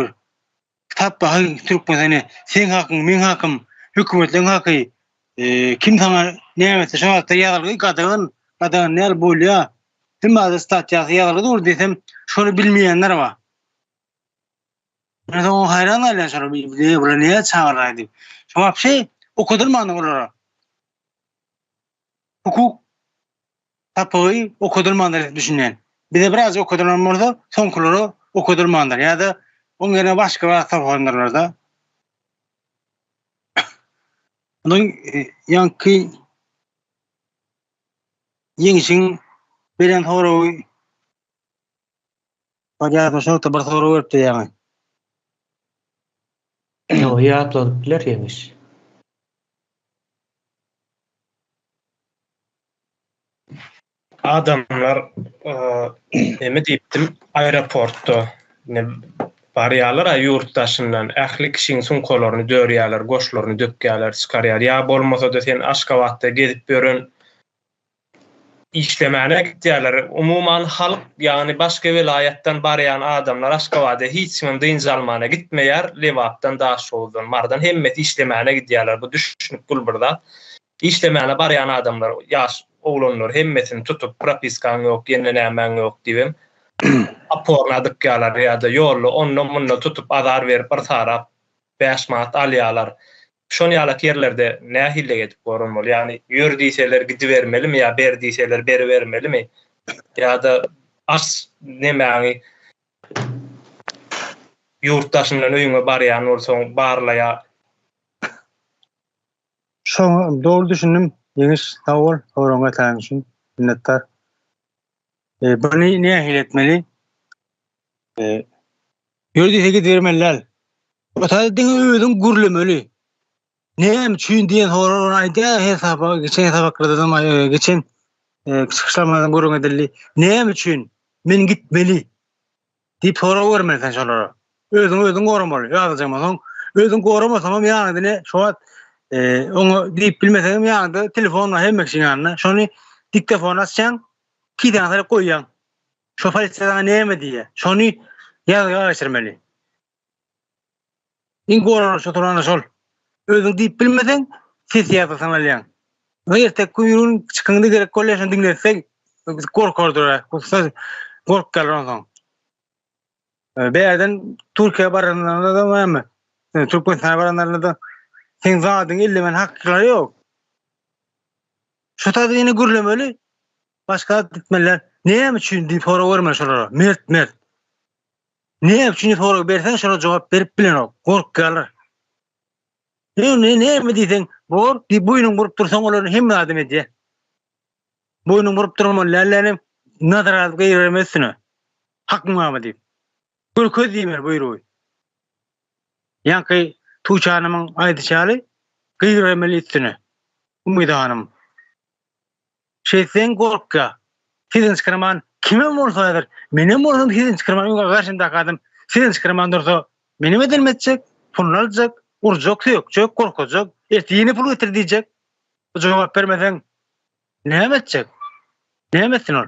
Speaker 8: Kitap bakın Türkmen'e sen hakkın, men hakkım, hükümetin hakkı kim sana neyse şu anda yazılı kadın ne buluyor? Kim bazı statüası yazılı dur desem şunu bilmeyenler var. Ben o hayran alıyorum sonra buraya niye çağıraydı? Şu şey okudurmanı olur. Hukuk tapağı okudurmanları düşünen. Bir de biraz okudurmanlar son kulları okudurmanlar ya da onun yerine başka vasıta koyarlar da. Onun yankı yenişin bilen soru bayağı çok da bir soru verdi yani.
Speaker 1: O yatladılar yemiş.
Speaker 2: Adamlar neme deyipdim aeroportda ne baryalar yurttaşından ähli kişinin sunkolaryny dörýärler, goşlaryny dökýärler, çykarýar. Ya bolmasa da sen Aşgabatda gezip görün işlemene gitdiler. Umuman halk yani başka vilayetten barayan adamlar Aşgabat'a hiç kim dynja almana gitmeýär, Lewapdan daş boldan mardan hemmet işlemene gitdiler. Bu düşünüp bulburda işlemene barayan adamlar yaş oglanlar hemmetini tutup propiskan yok, ýene nämen yok diýip aporladyk ýalar ýa-da ýolly ondan mundan tutup azar berip bir tarap 5 manat alýarlar. Şonu ýalak yerlerde nähille getip görünmeli. Yani ýür diýseler gidivermelimi ýa ber diýseler beri vermelimi? Ýa-da as nemäňi ýurtdaşynyň öýüne barýan bolsaň barlaya.
Speaker 8: Şoňa dogry düşündim. Ýeňiş tawul, soraňa taňşyn. Minnettar. Buni nähil etmeli? Ýür diýse gidivermeliler. Ota diňe özüň gürlemeli. Näme üçin diýen soragyň aýda hesaba geçen hesaba kırdım geçen çıkışlamadan görüň edildi. Näme üçin men gitmeli diýip soragy bermeli şolara. Özüň goramaly. Ýazjamasaň özüň goramasaň ýa-da ne şoat onu diýip bilmeseň ýa-da telefonu hemmekçiň ýanyna şonu diktofona açaň kidanlara goýýan. Şo falsetden näme diýe? Şonu ýa-da geçirmeli. İngora şo turana şol. Özüň diýip bilmeseň ses ýapasan alýan. Ertek kuyruğun çıkındı gerek kolleşen dinlersek korkardır. Korkar ondan. Beýerden Türkiýe baranlarında da mı? Türkmenistan baranlarında da sen zadın illemen hakları yok. Şu tadı yine gürlemeli. Başka ditmeler. Näme üçin diýip soragy bermeli şolara. Mert. Näme üçin soragy bersen şolara jogap berip bilen ok. Korkarlar. Näme diýsen? Bor, boýnuň burup dursaň olary hemme adam edýär. Boýnuň burup durmaly, lällänim nazarat gaýremesine. Hakmama diýip. Görköz diýmer buýrugy. Ýa-ki Tuğçanymyň aýdyşaly gaýremeli üstüne. Umyda hanım. Şeýsen gorka. Sizin çıkarman kime bolsaýdyr? Menem bolsam sizin çıkarmanyň garşynda adam. Sizin çıkarman dursa menem edilmezjek, pulnaljak, urjak ýok, korkajak. Ýene pul getir diýjek. Jogap bermesen näme etjek? Näme etsin ol?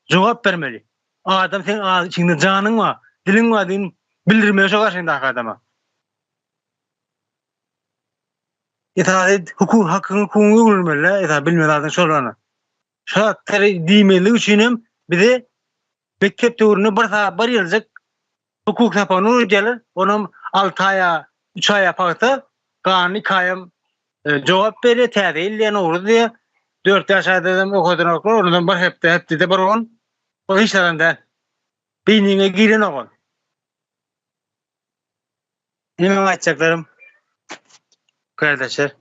Speaker 8: Jogap bermeli. Adam sen içinde janyň var, diliň var diýip bildirmeýär şo garşynda adama. Etaat hukuk hakkını kullanmalı. Etaat bilmeden şolana. Şartları diýmeli üçin bize mektep töwrüne bir ýyljak hukuk tapany gelir. Onam 6 aya, 3 aya paýta gany kaýam jogap berýär, täze ugry diýe 4 ýaşadym okudyn oklar, ondan bir hepde de bir on. O hiç aranda beynine giren oğul. Nime aýtjaklarym? Kardeşler.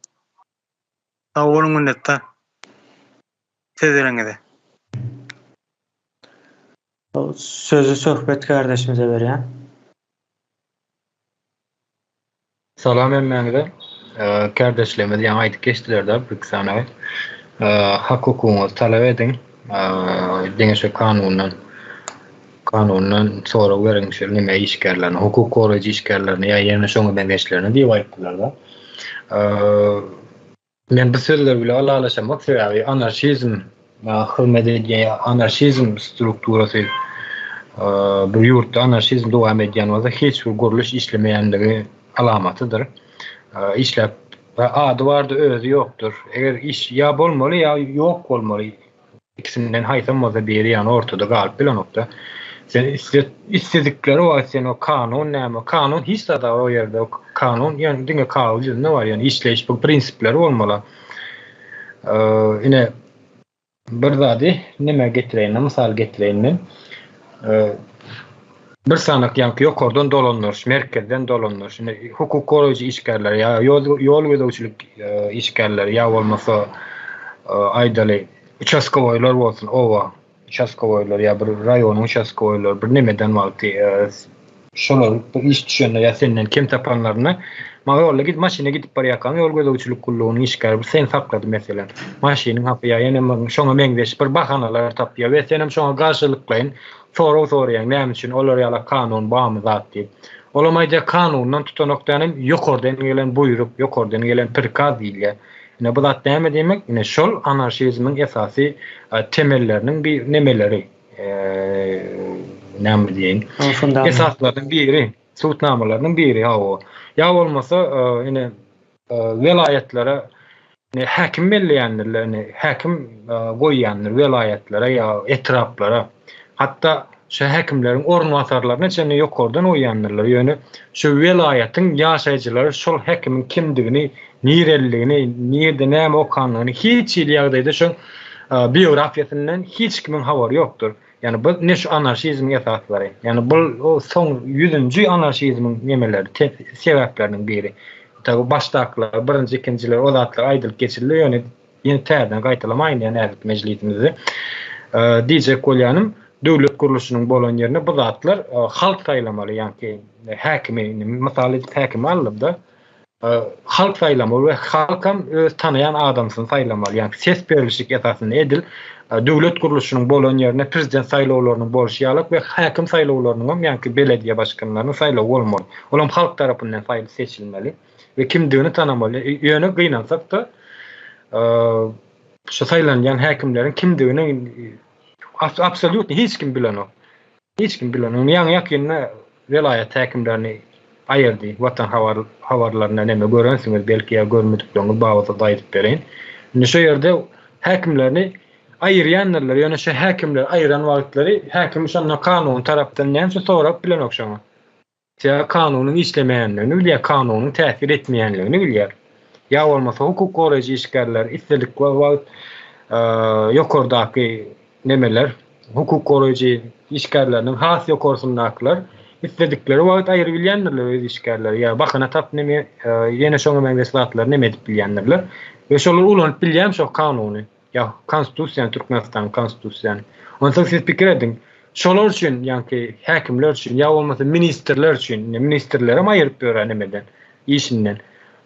Speaker 8: Sağ olun minnettar. Tezleringede.
Speaker 1: Sözü söhbet kardeşimize berýän.
Speaker 9: Salam emmäňde. Kardeşlerime diýen aýdyp geçdiler-de bir sanawy. Hak hukugyňyzy talap edin. Deňeşe kanundan sonra berenişler nime işgärlerini, hukuk goraýjy işgärlerini ýa ýene şoňa benzeşlerini diýip aýtdylar-da. Men bu sözler bile alalaşamak sebebi anarşizm, hürmedildiği anarşizm strukturası bir yurtta anarşizm devam edýän bolsa hiç bir guruluş işlemeýänligi alamatydyr. İşlep adı vardı, özü yoktur. Eger iş ya bolmaly ya yok bolmaly. İkisinden haýsam bolsa biri ýany ortada galyp bilenokda. Sen istedikleri var, sen o kanun näme? Kanun hiç da o yerde o kanun yani diňe kalıjy ne var yani işleýiş bu prinsipleri bolmaly. Ine bir zady neme getireýin, mysal getireýin. Bir sanak ýa-ki ýokardan dolanýar, merkezden dolanýar. Ine hukuk goraýjy işgärler ýa ýol gödäwçilik işgärler ýa bolmasa aýdaly участковойлар bolsun, owa участковойлар ýa bir raýonyň участковойлary bir nemeden wagty şolar iş düşende ýa senden kim tapanlaryny maňa git maşyna gidip barýakan ýol gödäwçilik kullugyny işgär sen saklady meselen maşynyň hapy ýa ýene şoňa meňdeş bir bahanalar tapýar we senem şoňa garşylyklaýyn soraýan näme üçin olar ýala kanun bamy zat diýip olamaýda kanundan tutanokdanym ýokardan gelen buýrup ýokardan gelen prikaz diýilýär. Ne bu zat näme demek? Ne şol anarşizmin esasy temellerinin bir nemeleri. Näme diýin? Esaslardan biri, sultnamalardan biri o. Ya olmasa yine velayetlere hakim belleýänler, hakim goýýanlar velayetlere ya etraplara. Hatta şu hakimlerin ornwatarlaryna çene ýokardan oýanlarlar. Ýöne şu welaýatyň ýaşaýjylary şol hakimin kimdigini, nirelligini, nirde näme okanlygyny hiç ýagdaýda şu biografiýasyndan hiç kimin habary ýokdur. Yani bu ne şu anarşizm esasları. Yani bu o son 100-nji anarşizmin nemeleri, sebäpleriniň biri. Tabi başdaklar, birinji, ikinjiler, o zatlar aýdylyp geçirilýär. Ýöne ýene täzeden gaýtalamaýyn ýani ähli mejlisimizi. Diýjek bolýanym, döwlet guruluşynyň bolan ýerine bu zatlar halk saýlamaly, ýani häkimi, misaly häkim alyp da halk saýlamaly we halkam öz tanayan adamsyny saýlamaly. Ýani ses berilişik esasyny edil. Döwlet guruluşynyň bolan ýerine prezident saýlawlaryny bolşýarlyk we häkim saýlawlarynyň hem ýani belediýe başkanlaryny saýlaw bolmaly. Olam halk tarapyndan saýlyp seçilmeli we kimdigini tanamaly. Ýöne gynansak da şu saýlanýan häkimleriň kimdigini absolutly hiç kim bilenok. Hiç kim bilenok. Ýa-ni ýakynda welaýat häkimlerini aýyrdy. Watan habarlaryna näme görensiňiz, belki ýa görmediklerini bagda daýyp bereýin. Indi şu ýerde häkimlerini aýyrýanlar, ýöne şu häkimler aýyran wagtlary häkim şonda kanun tarapdan näme sorap bilenok şoňa. Ya kanunyň işlemeýänligini bilýär, kanunyň täsir etmeýänligini bilýär. Ya bolmasa hukuk goraýjy işgärler, isledik we ýokardaky nemeler, hukuk goraýjy işgärleriniň has ýokarsyndakylar isledikleri wagt aýyr bilýändirler öz işgärleri. Ya bakyna tap neme ýene şoňa meňdeslatlar neme edip bilýändirler. We şolar ulanyp bilýär şo kanuny. Ya konstitusiýa, Türkmenistan konstitusiýany. Ondan siz pikir edin. Şolar üçin, ýani häkimler üçin, ýa bolmasa ministrler üçin, ministrlere aýyryp berýär nemeden, işinden.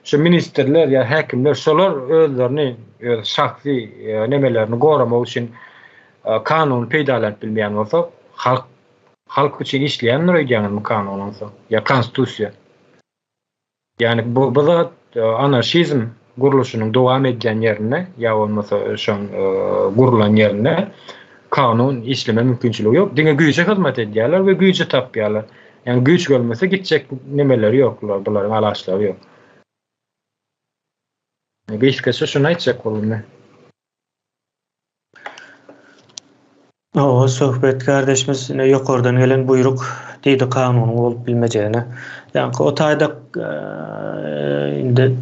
Speaker 9: Şu ministrler ýa häkimler şolar özlerini, şahsy nemelerini goramak üçin kanun peýdalap bilmeýän bolsa, halk üçin işleýänler öýdýän kanun bolsa, ýa konstitusiýa. Ýani bu zat anarşizm guruluşynyň dowam edýän ýerine, ýa bolmasa şoň gurulan ýerine kanun işleme mümkinçiligi ýok. Diňe güýje hyzmat edýärler we güýje tapýarlar. Yani güýç gelmese gitjek nemeleri ýoklar, bularyň alaşlary ýok. Beşiktaş'a şunu aýtjak boldy.
Speaker 1: O söhbet kardeşimiz ýokardan gelen buyruk diýdi kanuny bolup bilmejegine. Yani o taýda indi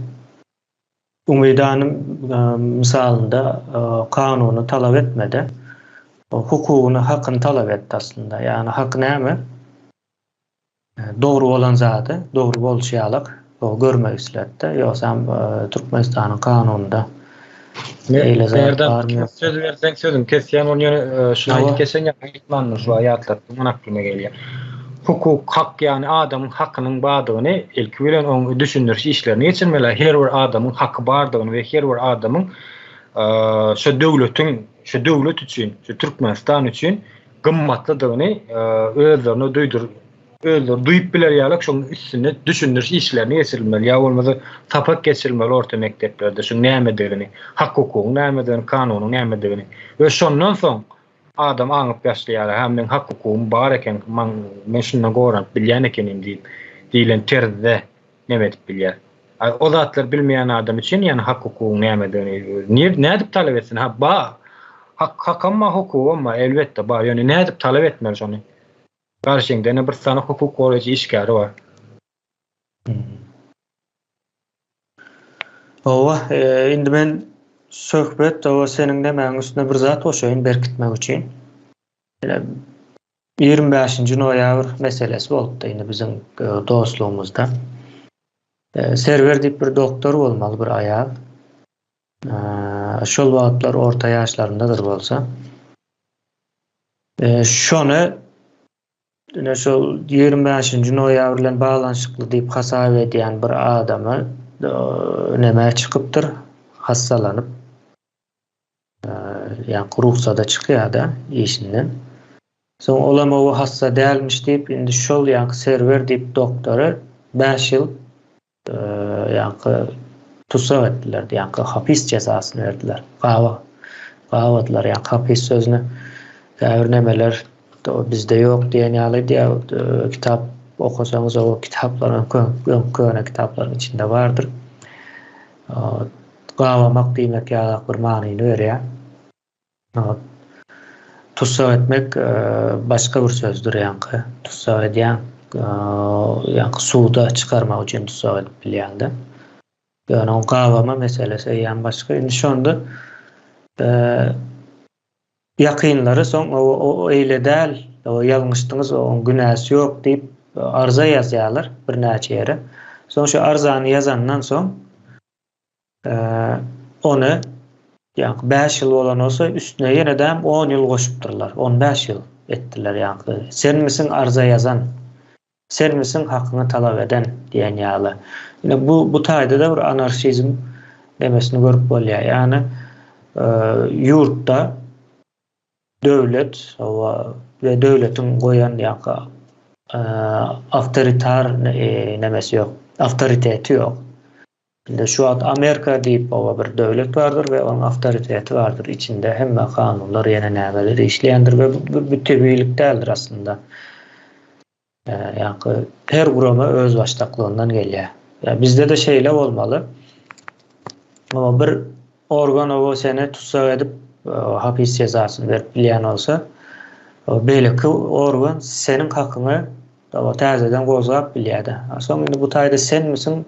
Speaker 1: Umydanym misalında kanuny talap etmedi. Hukugyny, hakyny talap etdi aslında. Yani hak näme? Dogry bolan zady, dogry bolşýarlyk, o görmek isletdi. Ýoksam Türkmenistanyň kanununda eýle zat
Speaker 9: söz berseň sözüm kesýän onu şuna aýdyp geçen ýa şu aýatlar bana aklyma gelýär. Hukuk, hak yani adamın hakkının bağdığını ilki bilen onu düşündürüş işlerini geçirmeler. Her bir adamın hakkı bardığını ve her bir adamın şu devlet için, şu Türkmenistan için gımmatladığını özlerine duyup biler yalak şunun üstüne düşündürüş işlerini geçirilmeli. Ya olmadı tapak geçirilmeli orta mekteplerde şu nämediğini, hak hukukun nämediğini, kanunun nämediğini ve şondan son adam anıp başlayalar. Hem men hak hukukum bar eken, men şundan goran bilýän ekenim diýilen terde näme edip bilýär. O zatlar bilmeýän adam için yani hak hukukum nämediğini nädip talap etsin? Hak amma hukuk amma elbette bar. Yani nädip talap etmeli şonu? Karşıňda bir sana hukuk goraýjy işgäri bar.
Speaker 1: Owa, indi men söhbet o senin demeň üstüne bir zat oşaýyn berkitmek üçin. 25-nji noýabr meselesi bolupdy indi bizim dostluğumuzda. Serwer diýip bir doktor bolmaly bir aýal. Şol wagtlar orta ýaşlaryndadyr bolsa. Şonu şol 25-nji noýabr bilen baglanyşykly diýip hasap edýän bir adamy näme çykypdyr, hassalanyp yani ruhsada çıkýar da işinden. Soň olam o hassa dälmiş diýip indi şol ýa serwer diýip doktory 5 ýyl ýa tutsak etdiler, ýa-ni hapis cezasyny berdiler. Gawatlar, ýa-ni hapis sözüni täbir nemeler bizde ýok diýen ýaly kitap okusaňyz o kitaplaryň köne kitaplaryň içinde bardyr. Gawamak diýmek ýa-da bir manyny berýär. Tutsak etmek başka bir sözdür ýa-ni. Tutsak edýän ýa-ni suwda çykarmak üçin tutsak edip bilýärdi. Yani o gawama meselesi ýa-ni başka. Indi şonda yakınları soň o eýle däl, o ýalňyşdyňyz, o günäsi ýok diýip arza ýazýarlar bir näçe ýere. Soň şu arzany ýazandan soň onu ýa-ni 5 ýyl bolan olsa üstüne ýene-de 10 ýyl goşupdyrlar. 15 ýyl etdiler ýa-ni. Sen misin arza ýazan? Sen misin hakyny talap eden diýen ýaly. Ýene bu taýda da bir anarşizm demesini görüp bolýar. Ýani ýurtda döwlet we döwletiň goýan ýa-ni awtoritar nemesi ýok, awtoriteti ýok. Indi şu an Amerika diýip bir döwlet bardyr we onun awtoriteti bardyr. İçinde hemme kanunlar ýene nämeler işleýändir we bu tebiilik däldir aslında. Yani her gurama öz baştaklığından gelýär. Yani bizde de şeyler olmalı. Ama bir organ o seni tutsak edip hapis cezasyny berip bilýän olsa, belki organ senin hakyny täzeden gozap bilýärdi. Soň indi bu taýda sen misin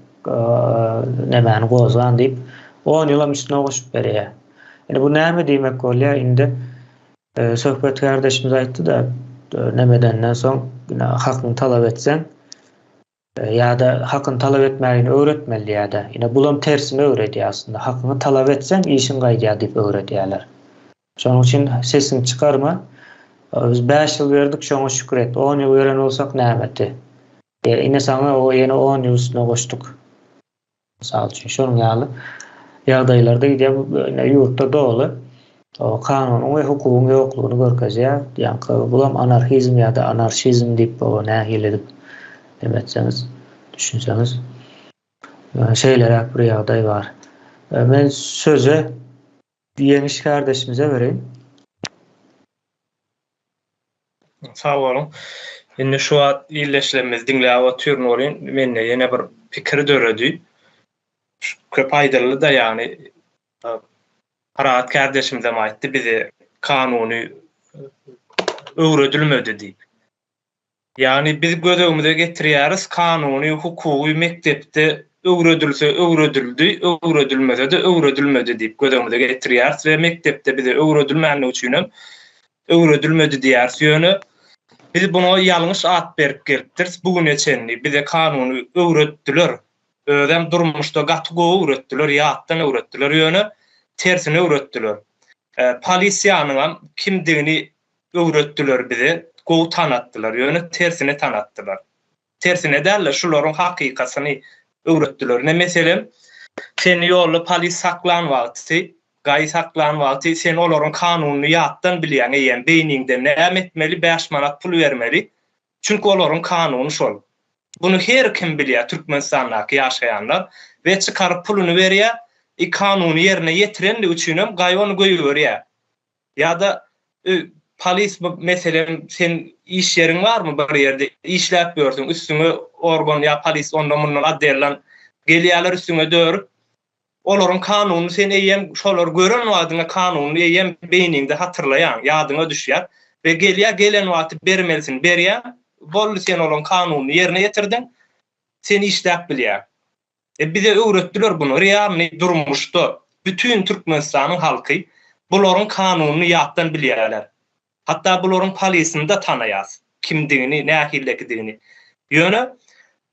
Speaker 1: nämeni gozgan diýip 10 ýyla üstüne goşup berýär. Yani bu näme diýmek bolýar? Indi söhbet kardeşimiz aýtdy da nemedenden soň hakyny talap etsen ýa-da hakyny talap etmägini öwretmeli ýa-da. Ýene bulam tersini öwredýär aslında. Hakyny talap etsen işin gaýdýar diýip öwredýärler. Şonuň üçin sesini çykarma. Biz 5 ýyl berdik, şoňa şükür et. 10 ýyl beren bolsak nämeti? Ine sana o ýene 10 ýyl üstüne goşduk. Misal üçin şonuň ýaly ýagdaýlarda ýurtda dolu o kanun we hukukyň ýoklugyny görkezýär. Ýani bulam anarhizm ýa-da anarşizm diýip nähil edip demetseniz, düşünseniz şeyler bir ýagdaý bar. Men sözü Ýeniş kardeşimize bereyim.
Speaker 2: Sağ olun. Indi şu an illeşlemez dinläp oturýan bolýan. Menne ýene bir pikir döredi. Köp aýdyrly da ýani Arat kardeşimize aýtdy, bize kanuny öwredilmedi diýip. Yani biz gözümüze getirýäris kanuny, hukuky mektepde öwredilse öwredildi, öwredilmese de öwredilmedi diýip gözümüze getirýäris we mektepde bize öwredilmänligi üçin öwredilmedi diýäris ýöne biz bunu ýalňyş at berip gelipdir. Bugün eçenli bize kanuny öwretdiler. Ödem durmuşda gatygo öwretdiler, ýatdan öwretdiler ýöne tersine öwretdiler. Polisiýanyň kimdigini öwretdiler bize. Gow tanatdylar, ýöne tersine tanatdylar. Tersine derler, şularyň hakykatyny öwretdiler. Ne meselem, sen ýolly polis saklan wagty, gaý saklan wagty, sen olaryň kanunyny ýatdan bilýän, eýen beýningde näme etmeli, 5 manat pul bermeli. Çünki olaryň kanuny şol. Bunu her kim bilýär, Türkmenistanda ýaşaýanlar we çykaryp puluny berýär, kanuny ýerine ýetirenligi üçin hem gaý ony goýberýär. Ýa-da polis meselem sen iş yerin var mı bir yerde işläp görsün üstüňe organ ya polis ondan bundan adderlan gelýärler üstüňe dörüp olaryň kanuny sen eýem şolar gören wadyna kanuny eýem beýningde hatyrlaýan ýadyňa düşýär we gelen wagty bermelisin berýär bol sen olaryň kanuny ýerine ýetirdin sen işläp bilýär. Bize öwretdiler bunu realny durmuşda bütün Türkmenistanyň halky bularyň kanuny ýatdan bilýärler. Hatta bularyň polisini de tanaýas. Kimdigini, nähillekidigini. Ýöne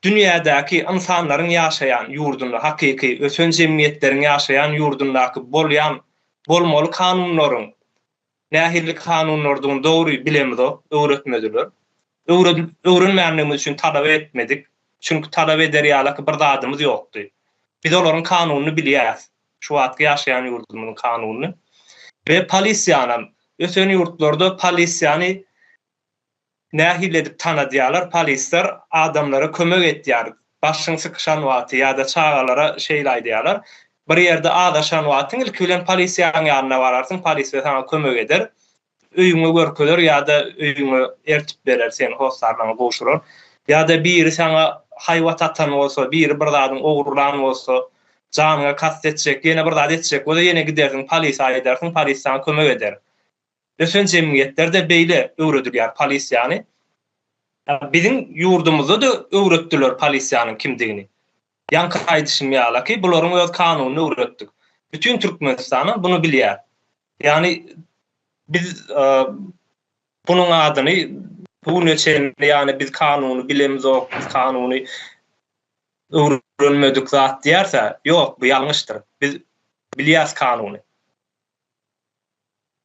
Speaker 2: dünýädäki insanlaryň ýaşaýan ýurdunda, hakyky ösen jemgyýetleriň ýaşaýan ýurdundaky bolmaly kanunlaryň, nähillik kanunlaryň dogry bilemdi, öwretmediler. Öwrenmänligimiz üçin talap etmedik. Çünki talap eder ýaly bir zadymyz ýokdy. Biz olaryň kanunyny bilýäs. Şu wagtky ýaşaýan ýurdumyň kanunyny. We polisiýanam ösen ýurtlarda polisiýany nähil edip tanadýarlar, polisler adamlara kömek etýär. başyň sıkışan wagty ýa-da çagalara şeýle aýdýarlar. Bir ýerde adaşan wagtyň ilki bilen polisiýanyň ýanyna bararsyň, polis sana kömek eder. Öýüňe görkeler ýa-da öýüňe ertip berer, seni hostarlaryna goşurar. Ýa-da biri sana haýwat atan bolsa, biri bir zadyň ogurlan bolsa, janyna kast etjek, ýene bir zady etjek, o da ýene gidersiň polisiýa aýdarsyň, polis sana kömek eder. Bütün cemiyetler de beýle öwredilýär polisiýany. Bizim ýurdumyzda da öwretdiler polisiýanyň kimdigini. Ýanky aýdyşym ýaly ki, bularyň öz kanunyny öwretdik. Bütün Türkmenistanyň bunu bilýär. Yani biz bunun adyny bu neçe yani biz kanuny bilemiz ok, biz kanuny öwrenmedik zat diýärse, yok bu ýalňyşdyr. Biz bilýäs kanuny.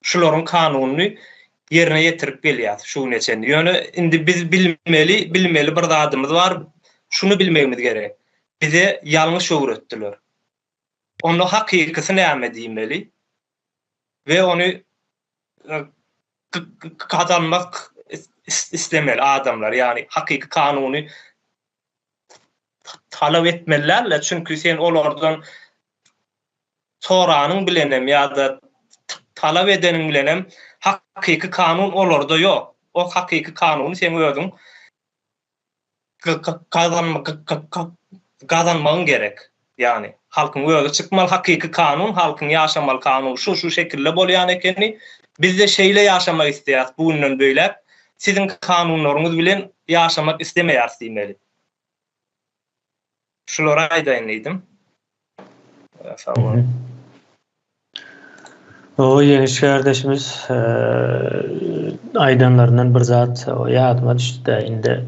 Speaker 2: Şularyň kanunyny yerine ýetirip gelýär şu neçe. Ýöne indi biz bilmeli bir zadymyz bar. Şunu bilmegimiz gerek. Bize ýalňyş öwretdiler. Onu hakykaty näme diýmeli we onu kazanmak istemeli adamlar. Yani hakyky kanuny talap etmeliler, çünkü sen olardan soranyň bilenem ýa-da talap edenim bilenem hakyky kanun olarda ýok. O hakyky kanuny sen özüň kazanmagyň gerek. Yani halkyň özü çykmaly hakyky kanun, halkyň ýaşamaly kanun şu şekilde bolýan ekeni biz de şeýle ýaşamak isleýär. Bu günden beýle sizin kanunlaryňyz bilen ýaşamak islemeýärs diýmeli. Şulara aýdaýyn.
Speaker 1: O Ýeniş kardeşimiz aýdanlaryndan bir zat ýadyma düşdi indi.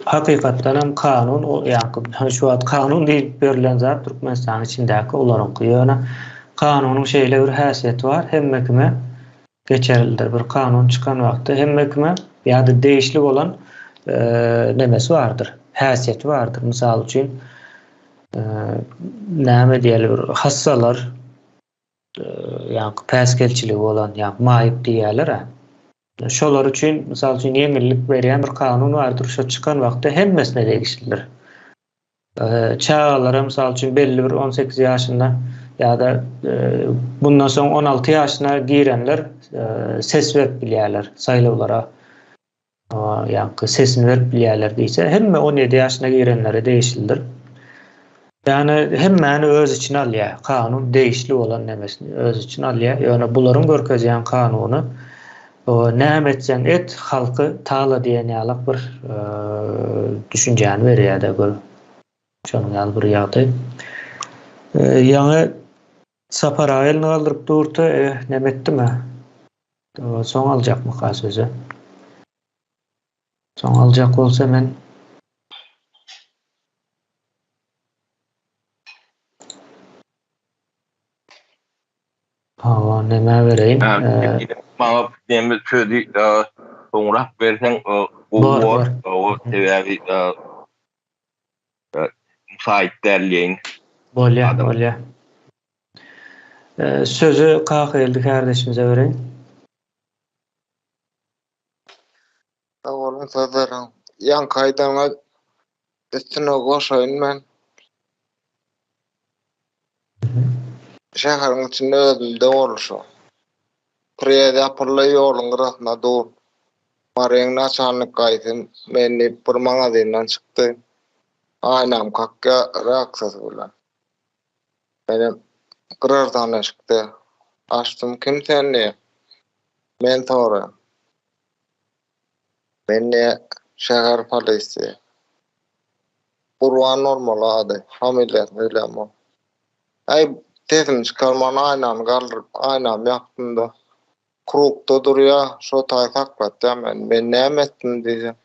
Speaker 1: Hakykatdan hem kanun, ýa-ni şu wagt kanun diýip berilen zat Türkmenistanyň içindäki olaryňky ýöne kanunyň şeýle bir häsiýeti bar. Hemmekime geçerildir. Bir kanun çykan wagtda hemmekime ýa-da değişlik bolan nemesi bardyr, häsiýeti bardyr. Mysal üçin näme diýeler, hassalar ýa-ni päskelçiligi bolan, ýa-ni maýyp diýerler. Şolar üçin mysal üçin ýeňillik berýän bir kanun bardyr. Şo çykan wagtda hemmesine degişilir. Çağalara mysal üçin belli bir 18 ýaşynda ýa-da bundan soň 16 ýaşyna girenler ses berip bilýärler saýlawlara. Ýa-ni sesini berip bilýärler diýse, hemme 17 ýaşyna girenlere degişilir. Yani hemmeni öz için alýar. Kanun değişli olan nemesini öz için alýar. Yani bularyň görkezýän kanuny näme etsen et halky taala diýen ýalyk bir düşünjäni berýär-de gör. Şonuň ýaly bir ýagdaý. Ýa-ni Sapar aýylyny galdyryp durdy, näme etdimi? Soň aljakmy ka sözü? Soň aljak bolsa men näme bereýin?
Speaker 5: Maňa diýen sözi soňra berseň o sebäbi müsait derleýin.
Speaker 1: Bolýar. Sözü Kakyldy kardeşimize bereýin.
Speaker 6: Oğlum sözlerim. Yan kaydana üstüne koşayım ben. Şäheriniň içinde ödülde oluşu. Priyede yapırlı yolun gırasına dur. Mariyın naçanlık kaydın. Meni bir mağazından çıktı. Aynam kakka reaksası bulan. Benim kırardan çıktı. Açtım kim senli? Men sonra. Beni şäher polisi. Urwan normal adı. Hamillet öyle ama. Ay dedim çıkarman aynam kaldır. Aynam yaktığında. Krukta durýar, şo taý saklat hemen. Men näme etdim diýdim.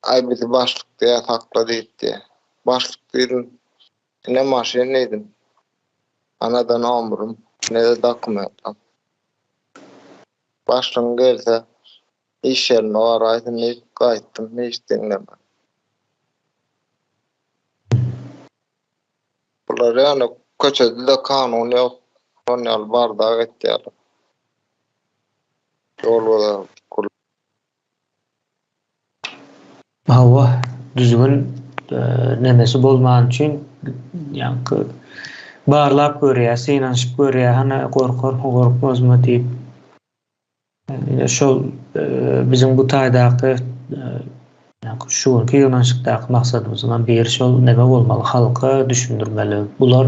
Speaker 6: Ay bizi başlyk diýe sakla diýdi. Başlyk diýdim. Ne maşyn edim. Anadan ömrüm, ne de dokumentam. Başlyk gelse iş yerine araýdym, hiç gaýtdym, hiç dinlemem. Bular ýany köçede kanun ýok. Onyal bardak etýär.
Speaker 1: Hawa düzgün nemesi bolman üçin ýa-ni barlap görýär, synanyşyp görýär, hana gorkmazmy diýip. Şol bizim bu taýdaky şu ýygnaşykdaky maksadymyzdan biri şol neme bolmaly, halka düşündirmeli. Bular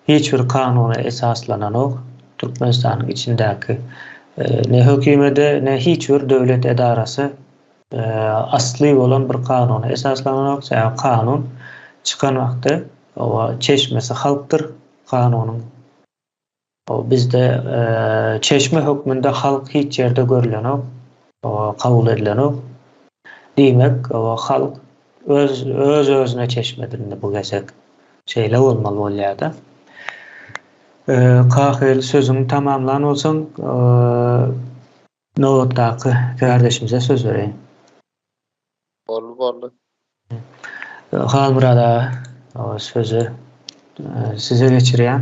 Speaker 1: hiç bir kanuny esaslanan ok, Türkmenistanyň içindäki ne hökümete ne hiç bir döwlet edarasy asly bolan bir kanuny esaslanan ok, kanun çıkan wagtda o çeşmesi halktır kanunun. O bizde çeşme hükmünde halk hiç yerde görülen ok, kabul edilen ok. Demek o halk özüne çeşmedirinde bu gesek şeyle olmalı bolýarda. Kahel sözüm tamamlan olsun. Nowatdaky kardeşimize söz vereyim.
Speaker 6: Bolly.
Speaker 1: Halmurada sözü size geçirýän.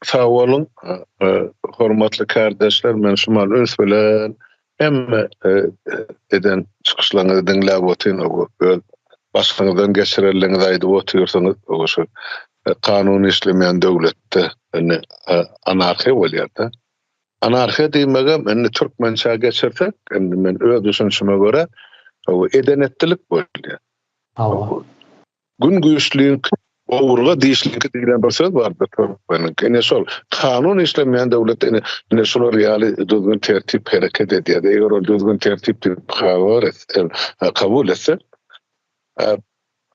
Speaker 10: Sağ olun, hormatly kardeşler, men şumal öz bilen hemme eden çıkışlarını dinläp otyn, o başgaňyzdan geçirilýäňizi aýdyp oturýarsyňyz, o şu kanun işlemeyen döwletde anarxiya bolýar-da. Anarxiya diýmegem indi türkmençe geçirsek, indi men öz düşünşime göre o edenetlik bolýar. Gün güýçlüğün Oğurga diýişlik diýilen bir söz bardyr. Ene şol kanun işlemeyen döwlet ene şol reali düzgün tertip hareket edýär. Eger o düzgün tertip kabul etse,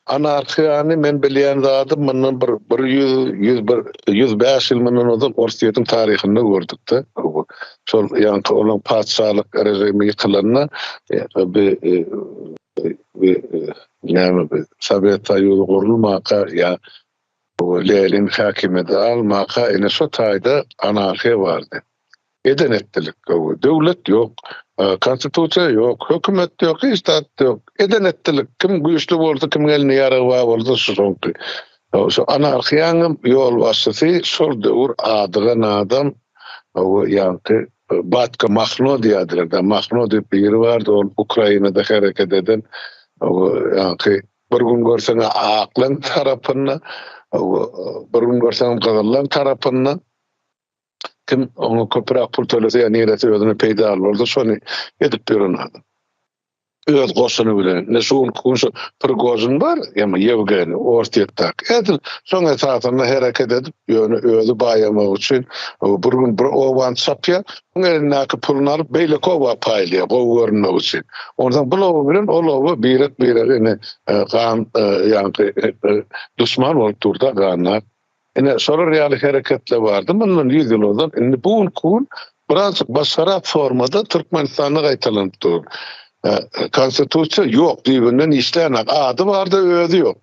Speaker 10: anarxiyany men bilýän zatym mundan bir 105 ýyl mundan ozak Orsiýetin taryhynda gördükde. Şol ýa-ni olan padşahlyk rejimi ýykylanyna Sovet Soýuzy gurulmaka ýa Lenin hakimiyeti almaka ene şu taýda anarxiya bardy. Edenetlik döwlet ýok, konstitusiýa ýok, hökümet ýok, istat ýok. Edenetlik kim güýçli bolsa, kim eline ýaragy bolsa şonky. Şu anarxiýanyň ýol başçysy şol döwür adygan adam ýa-ni Batka Mahno diýerler. Mahno diýip biri bardy, ol Ukrainada hareket eden ýa-ni bir gün görseň aklan tarapyndan, bir gün görseň gagallan tarapyndan kim onu köpürak pul tölesə ýa neresi özüne peýda boldy, şonu edip beren adam. Öz goşuny bilen, ne şuň kunşy Prigozhin bar, ýa-ni Yevgeni Orsiýetdak. Edil soň esasyna hareket edip ýöne özü baýamak üçin bir gün bir owan çapýar, oňa pulny alyp Beýlekowa paýlýar, o görünmek üçin. Ondan bulow bilen olow birek ene gan ýa-ni düşman bolup durda ganlar. Ene şol real hareketler bardy. Mundan 100 ýyl ozan indi bu kun biraz başara formada Türkmenistanyň gaýtalanyp dur. Konstitusiýa ýok diýenden işleýän ady bardy, özü ýok.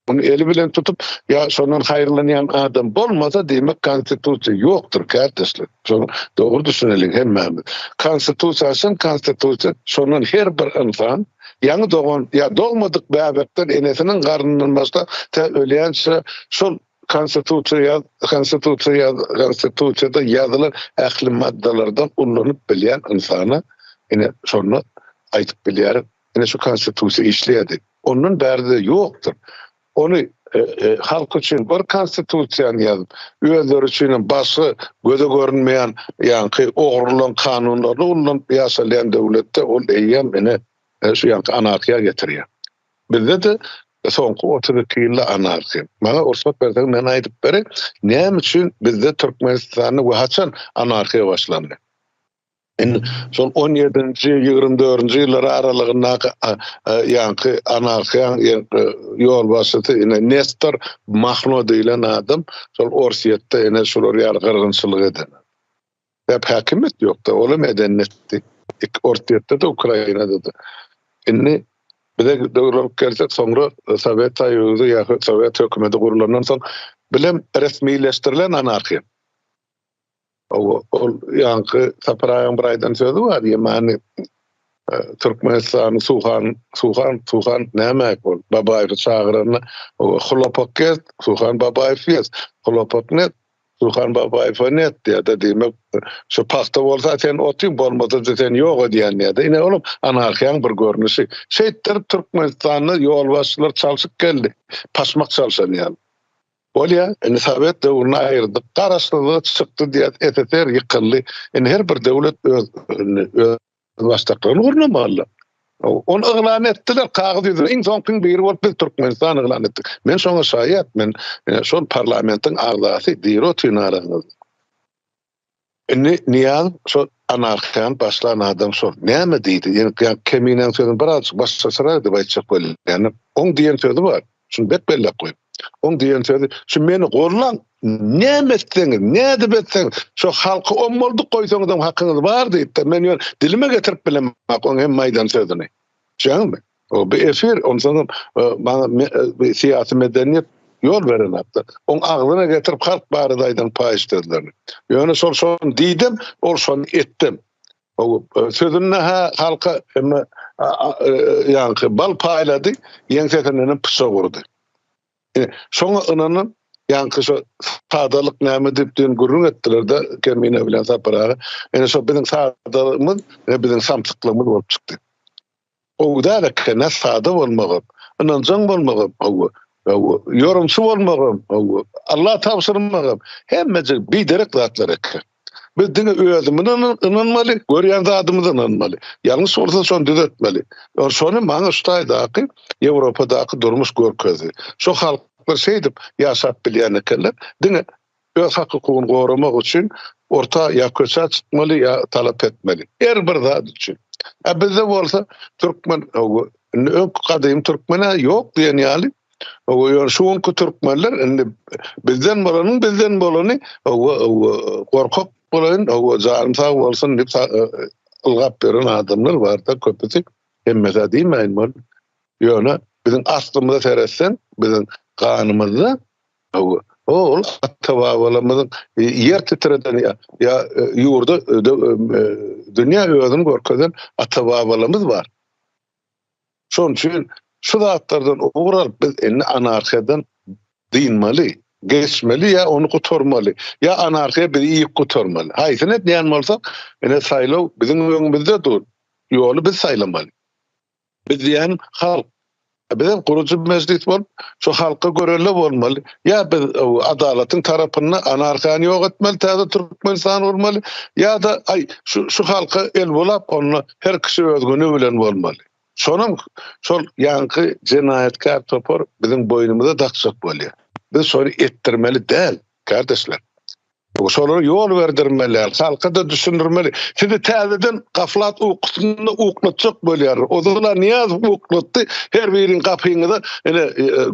Speaker 10: Bunu eli bilen tutup ya şondan haýyrlanýan adam bolmasa demek konstitusiýa ýokdur kardeşler. Şonu dogry düşünelim hemme. Konstitusiýa şondan her bir insan ýa-ni doğan ya dolmadyk bäbekden enesiniň garnyndan başga ölýänse şol konstitusiýada ýazylan ähli maddalardan ullanyp bilýän insana ene şonu aýtyp bilýär. Ene şu konstitusiýa işleýärdi. Onun därdi ýokdur. Onu halk üçün bir konstitusiýany ýazyp, özleri üçin başy göze görünmeýän ýa-ni ogrulan kanunlary ullanyp ýaşalýan döwletde ol eýem ene şu ýa-ni anarxiya getirýär. Bizde de soňky 32 ýylda anarxiya. Maňa orsat berdiň men aýdyp berek, näme üçin bizde Türkmenistanyň we haçan anarxiya başlandy? Son 17-nji 24-nji ýyllar aralygynda ýa-ni anarxiýa ýol başçysy Nestor Mahno diýilen adam şol Orsiýetde ene şolar ýargyrgynçylyk eden. Hep hakimiyet ýokda, ola medeniyetdi. Orsiýetde de Ukrainada da. Indi bize döwrülüp gelsek soňra Sovet Soýuzy ýa-ni Sovet hökümeti gurulandan soň bilen resmileşdirilen anarxiya. O ýa-ni Sapraýan bir aýdan sözü bar, ýa-ni Türkmenistan Suhan näme bol? Babaýy çagyrany Xulopok Suhan Babaýy fiýes. Xulopok net Sulhan Babayev ne etti ya da demek şu pasta olsa sen otin bolmasa sen yok diyen ya da yine oğlum anarxiyan bir görünüşü. Türkmenistan'ı yol başçılar çalışıp geldi. Pasmak çalışan yani. Olya, Sovet devletine ayırdık. Karaslığı çıktı diye SSR yıkıldı. Her bir devlet öz baştaklarını vurnamalı. Onu ıglan ettiler, kağıt yüzüne. En son gün bir olup biz Türkmenistan ıglan ettik. Men şoňa şaýat, men şol parlamentin agzasy diýer tüýnaryňyz. Niyaz şol anarxiyan başlan adam şol. Näme diýdi? Ýani keminen sözün biraz başga sırada baýtjak bolýar. Ýani oň diýen sözü bar. Şunu betbelle goýup. Oň diýen sözü, şu meni gorlan, näme etseňiz, näde betseňiz, şu halky omoldyk goýsaňyz hakyňyz bar diýdi. Men ýöne dilime getirip bilemek oň hem maýdan sözüni. Şoňmy? O bir efir, ondan bana siyasi medeniyet yol veren hatta. On ağzına getirip halk barıdaydan paýşdyrdylar. Ýöne şol diýdim, ol şonu etdim. O sözünne halka ýa-ni bal paýlady, ýeňsetinden pysa gurdy. Şoňa ynanyp ýa-ni şo sadalyk näme diýip gurrun etdiler de kemine bilen saparaga. Ene şo biziň sadalygymyz we biziň samsyklygymyz bolup çykdy. O da kana sada bolmagam, ynanjaň bolmagam, yorumçy bolmagam, Allah tapşyrmagam. Hemmece biderek zatlar ekler. Biz diňe özümiň ynanmaly, görýän zadymyzdan ynanmaly. Ýalňyş bolsa şonu düzeltmeli. Şonu maňa şutaýdaky Ýewropadaky durmuş görkezi. Şo halklar şeýdip ýaşap bilýän ekenler, diňe öz hakykyny goramak üçin orta ýa köçä çykmaly ýa talap etmeli. Her bir zat üçin. Bizde bolsa Türkmen kadym Türkmene yok diýen ýaly. O şuň Türkmenler bizden bolany gorkak bolan o zarymsa bolsun diýip ılgap beren adamlar bar da köpüti hemmete diýmeýin bol. Ýöne biziň aslymyza seretsen, biziň kanymyzda ol atababalarymyzyň ýer titreden ýa ýurda dünýä özüni görkezden atababalarymyz bar. Şoň üçin şu zatlardan uğralyp biz indi anarxiýadan diýilmeli, geçmeli ýa onu gutarmaly. Ýa anarxiýa bizi iýip gutarmaly. Haýsyny diýen bolsak, ene saýlaw biziň öňümizde dur. Ýoly biz saýlamaly. Biz diýen halk bizim kurucu meclis bolup şu halka göreli bolmaly. Ya biz adalatyň tarapyny anarxiýany ýok etmeli, täze Türkmenistan bolmaly. Ya da şu halka el bolap onu her kişi öz günü bilen bolmaly. Şonum şol ýanky jenayetkar topor bizim boýnumyza dakşak bolýar. Biz şonu ettirmeli däl, kardeşler. Şolary ýol berdirmeli, halka da düşündirmeli. Sizi täzeden gaflat uqsyny uqlatjak bolýar. Odalar niýaz uqlatdy, her biriň gapyňyza ene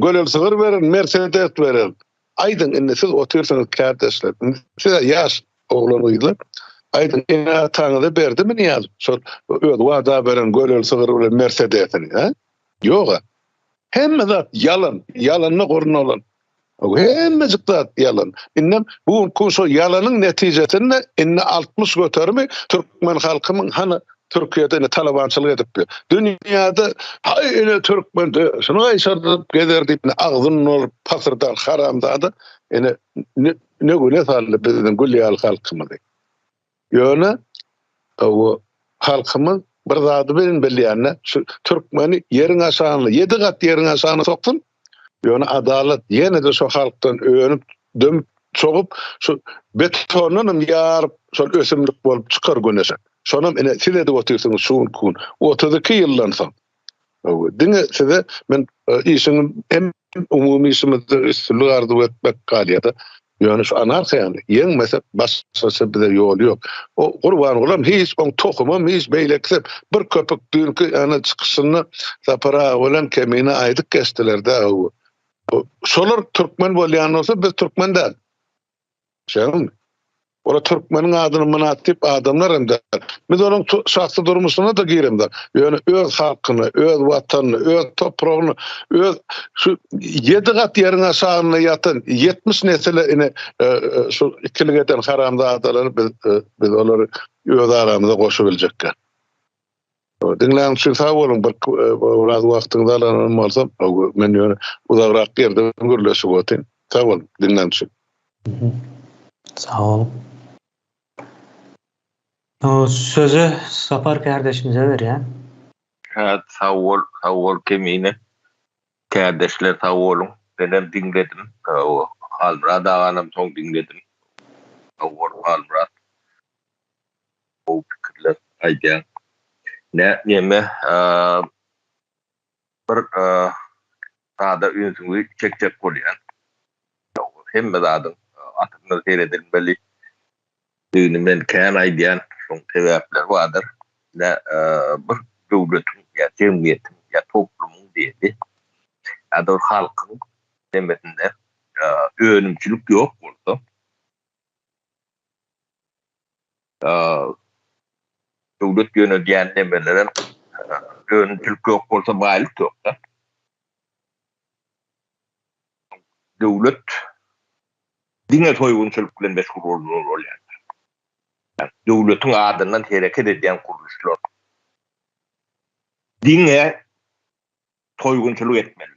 Speaker 10: gölel sygyr beren, Mercedes beren. Aýdyň indi siz otursaňyz kardeşler. Siz ýaş oglan uýdular. Aýdyň ene taňyza berdimi niýaz? Şol öz wada beren gölel sygyr bilen Mercedesini, ha? Ýok. Hemme zat yalan, yalanny gornalan. Hemme zat yalan. Innem bu şu yalanın netijesinde inne 60 götermi Türkmen halkymyň hana Türkiýede talabançylyk edip dünýäde haýyny Türkmen şunu aýşardyp geder diýip agzyny olup pasyrdan haramda ene ne güne saly biziň gülýal halkymyz. Ýöne o halkymyz bir zady bilen bilýänne şu Türkmeni ýeriň aşagyny 7 gat ýeriň aşagyny soksun. Ýöne adalet ýene de şu halkdan öňüp dömüp çogup şu betonunum ýaryp şol ösümlik bolup çykar güneşe. Şonam ene size de otursunuz şuň kun. 32 ýyldan soň. Diňe size men işiňim hem umumy işimizde üstünlük ardy etmek galýada. Ýöne şu anarxiýany ýeňmese başga bize ýol ýok. O gurban bolam hiç on tohumam hiç beýleksep bir köpük dünkü ýa çykyşyny sapara bolan kemine aýdyk geçdiler-de. Şolar Türkmen bolýan bolsa biz Türkmen däl. Şeýle. Ora Türkmeniň adyny manatyp adamlar hem de. Biz onun şahsy durmuşyna da giremdir. Ýöne öz halkyny, öz watanyny, öz topragyny, öz şu 7 gat ýeriň aşagyna ýatan 70 nesile ine şu ikiligeten haramda adalary biz olary öz aramyzda goşup biljekler. Dinleyen şu sağ olun bir biraz wagtyňyzy alan bolsam, men ýöne uzagrak ýerde görleşip otyn. Sağ olun dinleyen şu.
Speaker 1: Sağ olun. O sözü Sapar kardeşimize ver ya.
Speaker 11: Evet, sağ ol kemine. Kardeşler sağ olun. Ben dinledim. O Halmra dağınım son dinledim. Sağ ol Halmra. O fikirler aydan. Neme bir daha ünsüngü çek koyan. Hem de adın atını seyredilmeli. Düğününden kan aydan son sebepler vardır. Ne bir devletin ya cemiyetin ya toplumun dedi. Ya da halkın demetinde önümçülük yok burada. Devlet yönetilen demelerin önümçülük yok olsa bayılık yok da. Devlet dine soygunçuluk bilen meşgul olduğunu rol yani. Devletin adından hareket eden kuruluşlar. Dine soygunçuluk etmeli.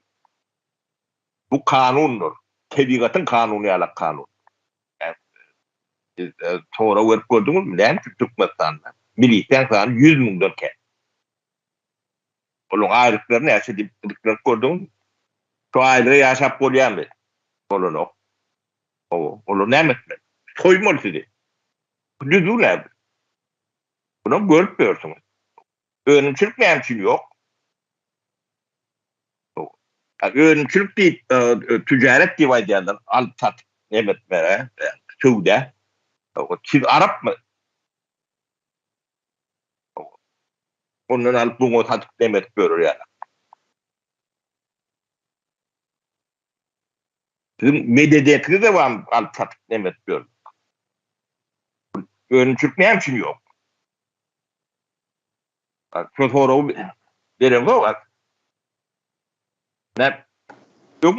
Speaker 11: Bu kanundur. Tebigatın kanunu alak kanun. Sonra verip gördünüz mü? Lan Türkmenistan'da. Militen sana 100 bin dörke. Onun ayrıklarını yaşadıklarını gördünüz mü? Şu ayrığı yaşap koyan mı? Onun o. Onu ne etmeli? Soymalı sizi. Düzü nerede? Bunu görmüyorsunuz. Önümçülük nemçil yok. Önümçülük değil, ticaret gibi aydayanlar. Alıp sat, nemetmere, Suuda. Siz Arap mı? Ondan alıp bunu satıp demet görür yani. Sizin medeniyetiniz de var alıp satıp demet görür. Önümçülük nemçil yok. Şu soru verin var. Ne? Yok.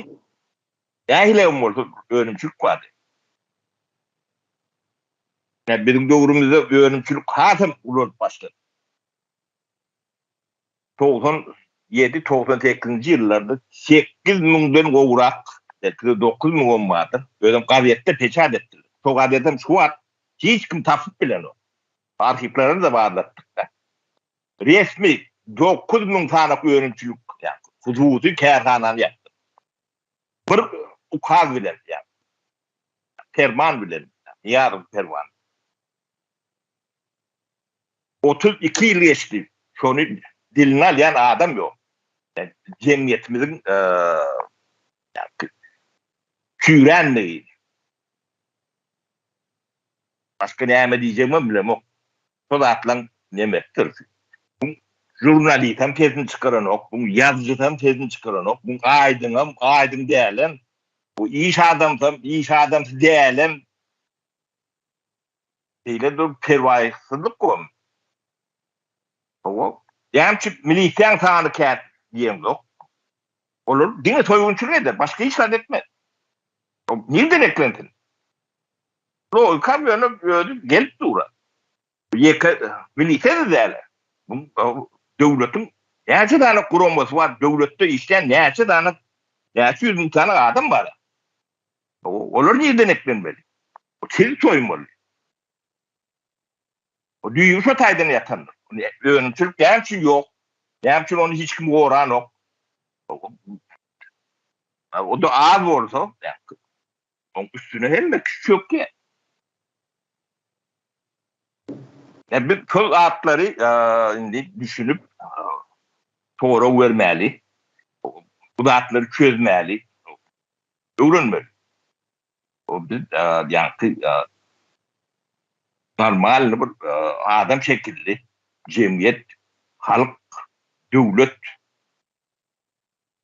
Speaker 11: Yahiyle oldu önümçülük vardı. Ne bizim doğrumuzda önümçülük hatım ulur başladı. 97-98 yıllarda 8 mindən uğrak, 9 milyon vardı. Ödüm gazette peçat ettiler. Çok adetim şu var. Hiç kim tapıp bilen o. Arşivlerini de bağlattık da. Resmi 9 milyon tane önümçülük yani. Huzusi kerhanan yaptı. Bir ukaz bilen yani. Ferman bilen. Yarın ferman. 32 yıl geçti. Şunu dilini alayan adam yok. Yani cemiyetimizin kürenliği. Başka ne diyeceğimi bilmem. Sodatlan nemektir. Bu jurnalistem tezini çıkaran ok, bu yazıcıdan tezini çıkaran ok, bu aydın değerlen, bu iş adamsam değerlen böyle bir pervasızlık o. Yani çünkü militen tanı kent diyeyim yok. Olur, dine soygunçuluğu eder. Başka hiç etmez. Nereden eklentin? O kamyonu gelip dura. Milite de derler. Devletin neyse tane kurulması var. Devlette işleyen neyse 100 bin tane adam var. Olur nereden eklenmeli? O çeli soyunmalı. O düğün şu taydan yatanır. Önümçülük nemçil yok. Nemçil onu hiç kim uğran yok. O da az olsa onun üstüne hem küçük yok ki. Yani bir kıl atları düşünüp sonra vermeli. Bu da atları çözmeli. Öğrenmeli. O bir yani normal bir adam şekilli cemiyet, halk, devlet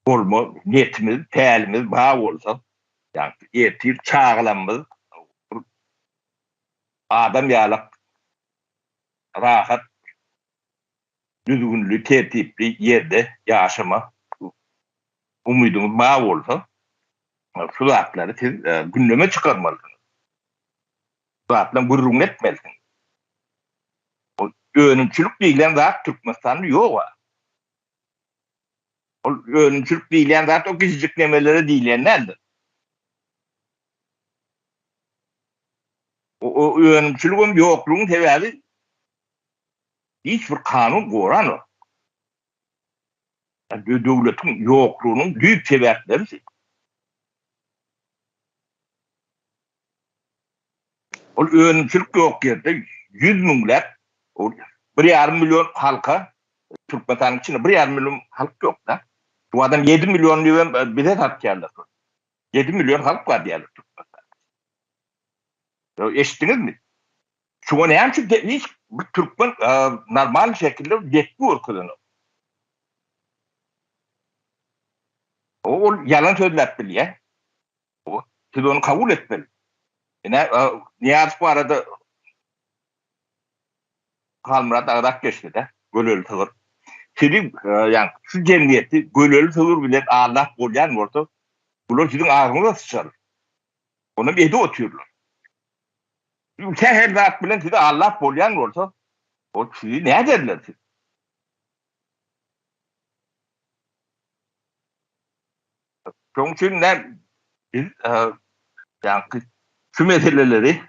Speaker 11: olma niyetimiz, teelimiz bağ olsa yani yetir çağlamız adam yalak rahat düzgünlü, tertipli yerde yaşama umudumuz bağ olsa şu zatları siz gündeme çıkarmalısınız. Zatla gururun etmelisiniz. O önümçülük deyilen zat Türkmenistan'da yok var. O önümçülük deyilen zat o küçücük nemelere deyilenlerdir. o öňümçülügüm ýoklugyň sebäbi hiç bir kanun goran o. Döwletiň ýoklugynyň büyük sebäpleri. Ol öňümçülük ýok ýerde 100 miňler, 1,5 milyon halka, Türkmenistanyň içinde 1,5 milyon halk ýok da. Bu adam 7 milyon diýen bilet hatýarlar. 7 milyon halk var diýerler Türkmenistanda. Eşitdiňiz mi? Şuňa näme üçin hiç bir türkmen normal şekilde yetki urkudyny. O yalan sözläp bilýär. O siz onu kabul etmeli. Niyaz bu arada Kalmurat Ağdak geçti de Gölöli Tığır. Sizin yani şu cemiyeti Gölöli Tığır bilen Allah bolyan orta bunlar sizin ağzınıza sıçarır. Onu bir ede otuyorlar. Sen her zat bilen size Allah bolyan orta o sizi ne ederler siz? Onun için biz yani şu meseleleri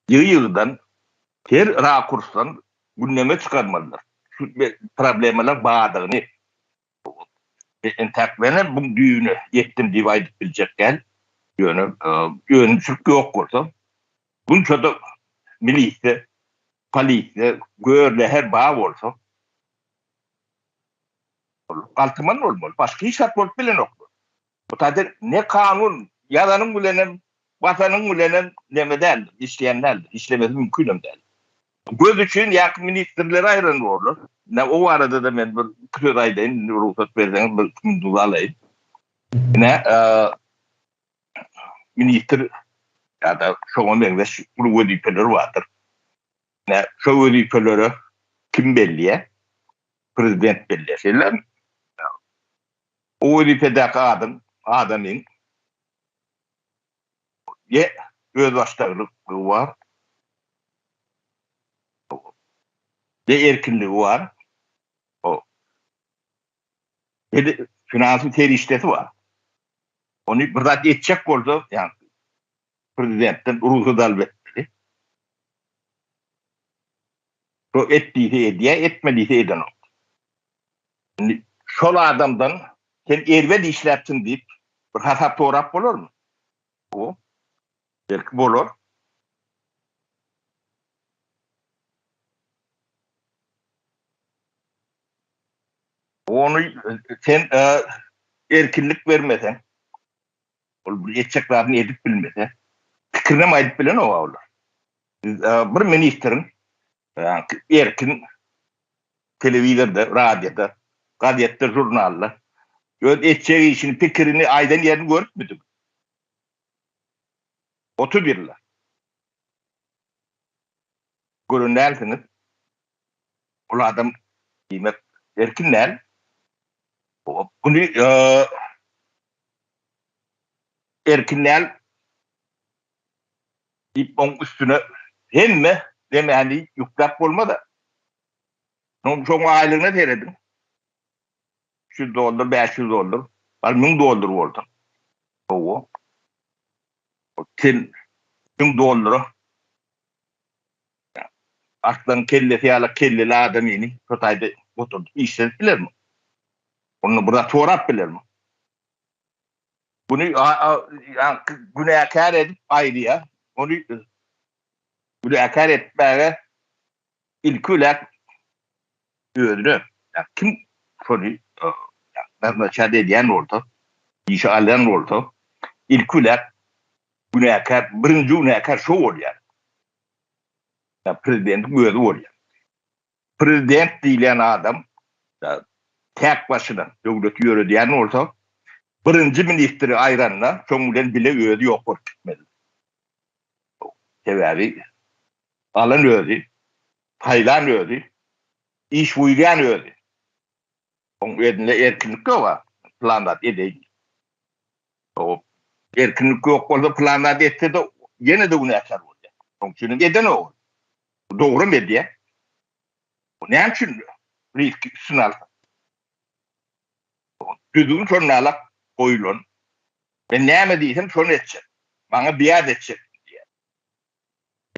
Speaker 11: yığıdan her rakursdan gündeme çıkarmalılar. Şu problemler bağladığını entekvene bu düğünü yettim diye aydıp bilecek gel. Yönümçülük yok olsa. Bunun çoğu milisi, polisi, görle her bağ olsa. Altıman olmalı. Başka hiç atmalı bile yok. Bu tabi ne kanun, yalanın bilenem, vatanın bilenem demeden işleyenlerdir. İşlemesi mümkünüm der. Göz için yakın ministerlere ayıran olur. O arada da ben bir kır aydayım, ruhsat verden bir kımdulu alayım. Yine minister ya da şoğun benimle bu vedifeleri vardır. Şu vedifeleri kim belliye? Prezident belliye şeyler mi? O vedifedeki adamın öz başlarlığı var. Ve erkinliği var. O. Ve finansı teriştesi var. Onu burada edecek oldu. Yani prezidentten ruhu dalbetleri. O ettiyse ediye, etmediyse eden oldu. Şol adamdan sen ervel işlepsin deyip bir hasap torap olur mu? O. Belki olur. Onu sen erkinlik vermesen, yeteceklerini edip bilmesen, fikrine mi edip bilen o olur. Bir ministerin erkin televizyonda, radyoda, gazetede, jurnalda edeceği işin fikrini aydan yerini görüp müdür? 31'ler. Görünlersiniz. O adam kıymet erkinler. Bunu erkinler ipon üstüne hem mi deme hani yüklap olmadı. Çok aylığına teredim. $100, $500, $1,000 oldu. O. $1000 aslan kellesi yala kelleli adamini sotayda oturdu. İşler bilir mi? Onu burada torap bilir mi? Bunu günahkar edip ayrıya onu günahkar etmeye ilk olarak öğrenir. Yani kim bunu nazarda ediyen oldu, işe alan oldu. İlk olarak günahkar, birinci günahkar şu oluyor. Yani prezidentin gözü oluyor. Prezident diyen adam tek başına devlet yürüyen olsa birinci ministri ayranla çoğundan bile ödü yok olur gitmedi. Sebebi alan ödü, paylan ödü, iş uyguyan ödü. Onun ödünde erkinlik var. Planlat edeyim. O erkinlik yok olsa planlat etse de yine de bunu yaşar olacak. Onun için eden o. Doğru mu diye? Ne için risk sınav? Düzgün sonralık koyulun. Ben ne mi diysem son edecek. Bana biat edecek diye.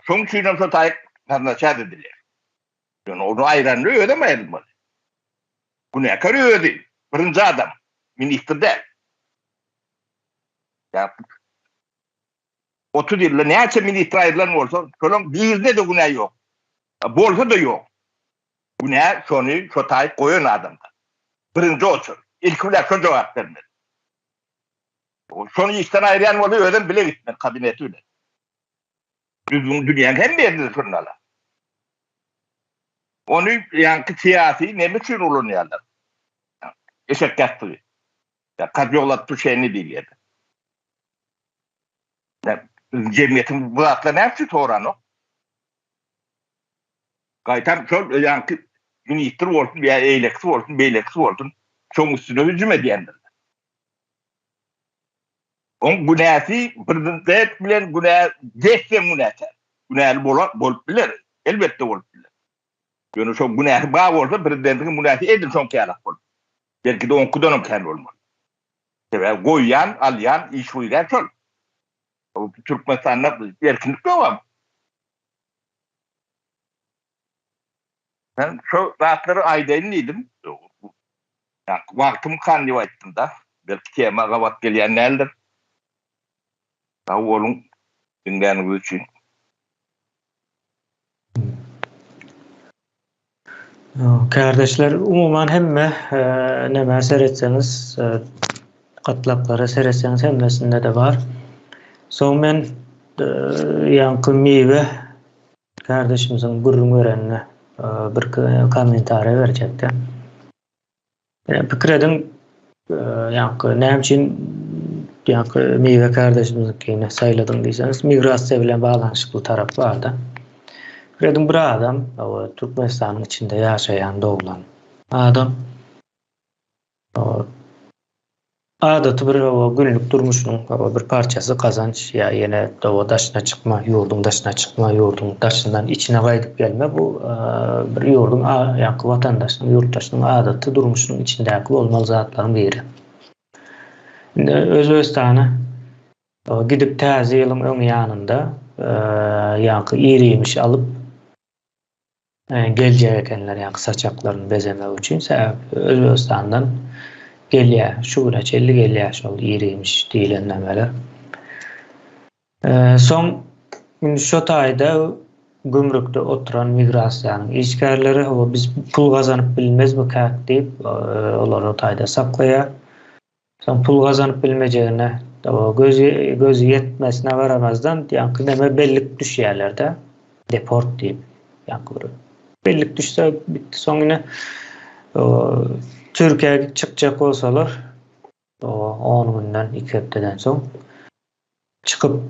Speaker 11: Şoň üçin şu taýyk tarnaça dediler. Ýöne onu aýranly ödemeýärdi. Bu ne kadar ödedi? Birinci adam. Minister de. Ya 30 yılda neyse minister ayrılan olsa şolun birinde de günah yok. Bolsa da yok. Günah şonu şu tayyip koyun adamda. Birinci olsun. İlk bile şu cevap vermedi. Şonu işten ayıran oluyor öden bile gitmedi kabinetiyle. Dünyanın hem verdi şunlarla. Onu yani siyasi ne biçim olunuyorlar. Eşek yaptı. Ya kadyolat bu şeyini değil yani. Cemiyetin bu atla ne yaptı Toran'o? Gaytan çok yani minister olsun veya eylekli olsun, beylekli olsun çok üstüne hücum ediyendir. On günahı prezident bilen günah geçse günahı. Günahı bolup bilir. Elbette bolup bilir. Yani çok günahı bağ olsa prezidentin günahı edin çok kıyalak olur. Belki de onkudan kendi olmalı. Yani goyan, alyan, iş uygar çok. Türkmenistan'da erkinlik yok ama. Ben şu rahatları aydayınlıydım. Yani vaktim kanlı ettim da. Belki tema kavat geleyen neldir? Daha oğlum dinleyeniniz için.
Speaker 1: Kardeşler, umuman hemme neme seyretseniz, katlaklara seyretseniz hemmesinde de var. Son men yankı meyve kardeşimizin gurrun görenine bir komentari verecekti. Pikir edin yankı ne için yankı meyve kardeşimizinkine sayladın diyseniz migrasiya bilen bağlanışıklı taraf vardı. Pikir bir adam Türkmenistan'ın içinde yaşayan doğulan adam adatı bir günlük durmuşunun bir parçası kazanç ya yine daşına çıkma, yurdun daşına çıkma, yurdun daşından içine kaydıp gelme bu bir yurdun yankı vatandaşının, yurttaşının adatı durmuşunun içindeki olmalı zatların biri. Özbekistan'a gidip taze yılın ön yanında yankı iriymiş alıp gelecekler yankı saçaklarını bezeme için Özbekistan'dan gelye, şu güneş 50 gelye oldu, iriymiş diyilenlemeler. Son şu tayda gümrükte oturan migrasiyanın işgərləri o biz pul kazanıp bilmez mi kak deyip onlar o tayda saklaya. Son pul kazanıp bilmeyeceğine gözü yetmesine varamazdan yankı deme bellik düşüyorlarda deport deyip yankı bellik düşse bitti. Son yine Türkiye'ye çıkacak olsalar 10 günden 2 haftadan son çıkıp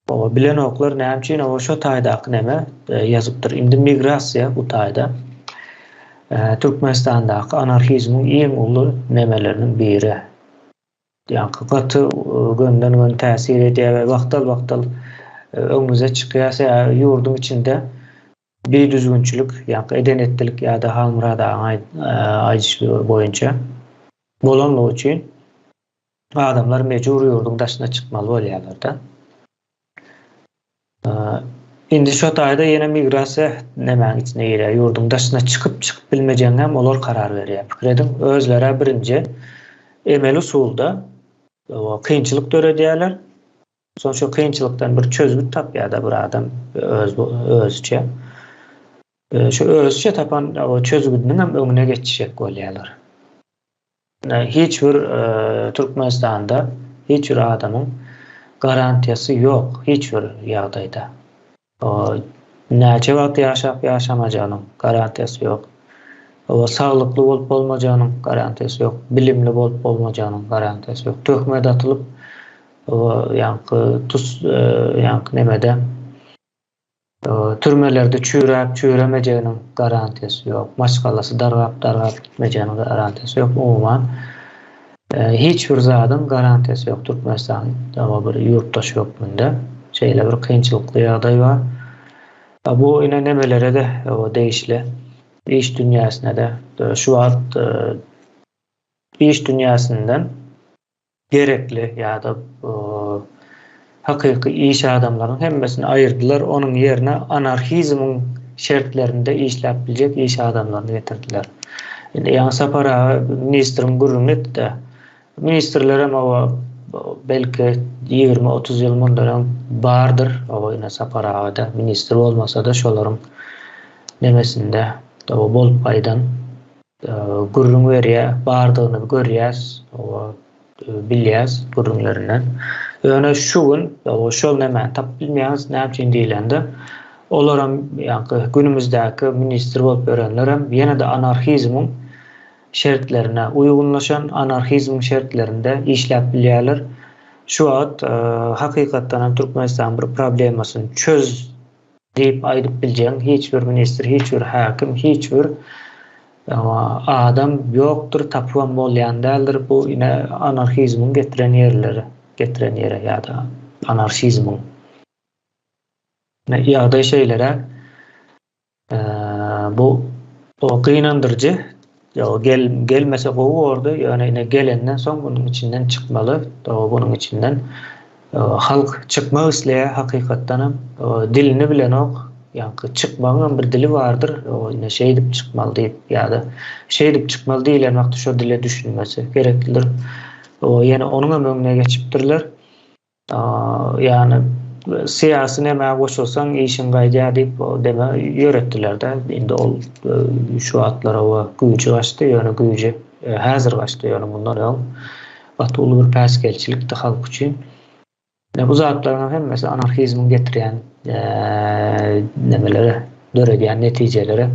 Speaker 1: bilen oklar ne için o şu tayda neme yazıptır. Indi migrasiya bu tayda Türkmenistan'daki anarxizmin en ulu nemelerinin biri. Yani katı gönden tesir ediyor ve vaktal önümüze çıkıyorsa yurdun içinde bir düzgünçülük, yani edenetlilik ya da halmurada ayış boyunca bolanlığı için adamlar mecbur yurdun dışına çıkmalı oluyorlar. Indi şu tayda yine migrasiya nemen içine giriyor. Yurdun dışına çıkıp bilmeyeceğine olar karar veriyor. Fikredin özlere birinci emel usulda kıyınçılık törediyorlar. Son şu kıyınçılıktan bir çözgü tapıyor da bir adam özçe. Şu özçe tapan o çözgüdünün hem önüne geçecek oluyorlar. Hiçbir Türkmenistan'da hiçbir adamın garantiyası yok. Hiçbir yağdayda. Nece vakti yaşap yaşamayacağının garantiyası yok. Sağlıklı olup olmayacağının garantiyası yok. Bilimli olup olmayacağının garantiyası yok. Töhmet atılıp yankı nemede türmelerde çüremeyeceğinin garantiyası yok. Maşgalası dargap gitmeyeceğinin garantiyası yok. Umuman hiçbir zadın garantiyası yok. Türkmenistan'ın bir yurttaş yok bunda. Bir kıyınçılıklı yağday var. Bu yine nemelere de değişli. İş dünyasına da şu an iş dünyasından gerekli ya da hakyky iş adamlarynyň hemmesini ayırdylar. Onun yerine anarhizmin şertlerinde işläp biljek iş adamlaryny getirdiler. Indi ýa Sapara ministrim gurrunnet de ministrler hem belki 20-30 ýyl mundan bardyr. O ýene Saparada ministr bolmasa da şolaryň nemesinde bolup aýdan gurrun berýär, bardygyny görýäs, bilýäs gurrunlarynyň. Ýöne şu gün şol näme tap bilmeýäňiz, näme üçin diýilende olaram ýa-ni günümüzdäki ministr bolup berenler hem ýene-de anarhizmin şertlerine uygunlaşan anarhizm şertlerinde işläp bilýärler. Şu wagt hakykatdan hem Türkmenistan bir problemasyny çöz diýip aýdyp biljeň hiç bir ministr, hiç bir hakim, hiç bir adam ýokdur, tapwan bolýan däldir. Bu ýene anarhizmin getiren ýerleri, getiren ýere ýa-da anarşizmin. Ýa-da şeýlere bu gynandyrjy. Gelmese gowurdy, ýöne gelenden soň bunun içinden çykmaly. Bunun içinden halk çykmak isleýär hakykatdan hem dilini bilen ok, ýa-ni çykmagyň bir dili bardyr. Ýene şeý diýip çykmaly diýip ýa-da şeý diýip çykmaly diýilen wagtda şo dile düşünmesi gereklidir. Ýene onuň öňüne geçipdirler. Ýani siyasi näme goşulsaň işin gaýda diýip deme ýöretdiler-de. Indi ol şu wagtlara güýji gaçdy, ýöne güýji häzir gaçdy, ýöne bundan ýa atuly bir päsgelçilikdi halk üçin. Bu zatlaryň hemmesi anarhizmin getiren nemeleri, döredýän netijeleri.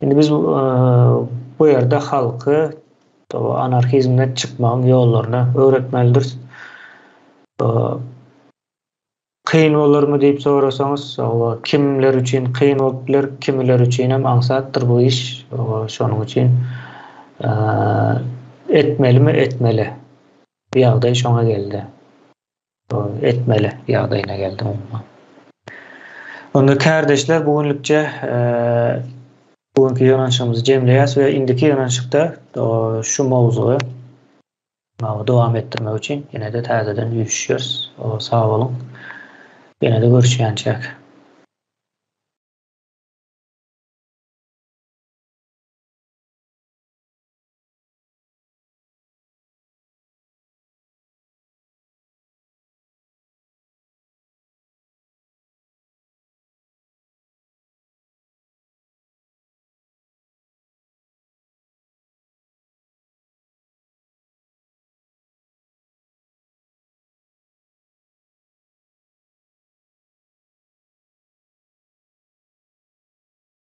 Speaker 1: Indi biz bu ýerde halky anarhizmden çykmagyň ýollaryny öwretmelidir. Kıyın bolarmy diýip sorasaňyz, kimler üçin kıyın bolup biler, kimler üçin hem aňsatdyr bu iş. Şonuň üçin etmelimi etmeli. Ýagdaý şoňa geldi. Etmeli ýagdaýyna geldi. Onda kardeşler bugünlükçe bugünkü ýonanşymyzy jemleýäs we indiki ýonanşykda şu mowzugy dowam etdirmek üçin ýene-de täzeden ýüşýäris. Sag bolun. Ýene-de görüşýänçek.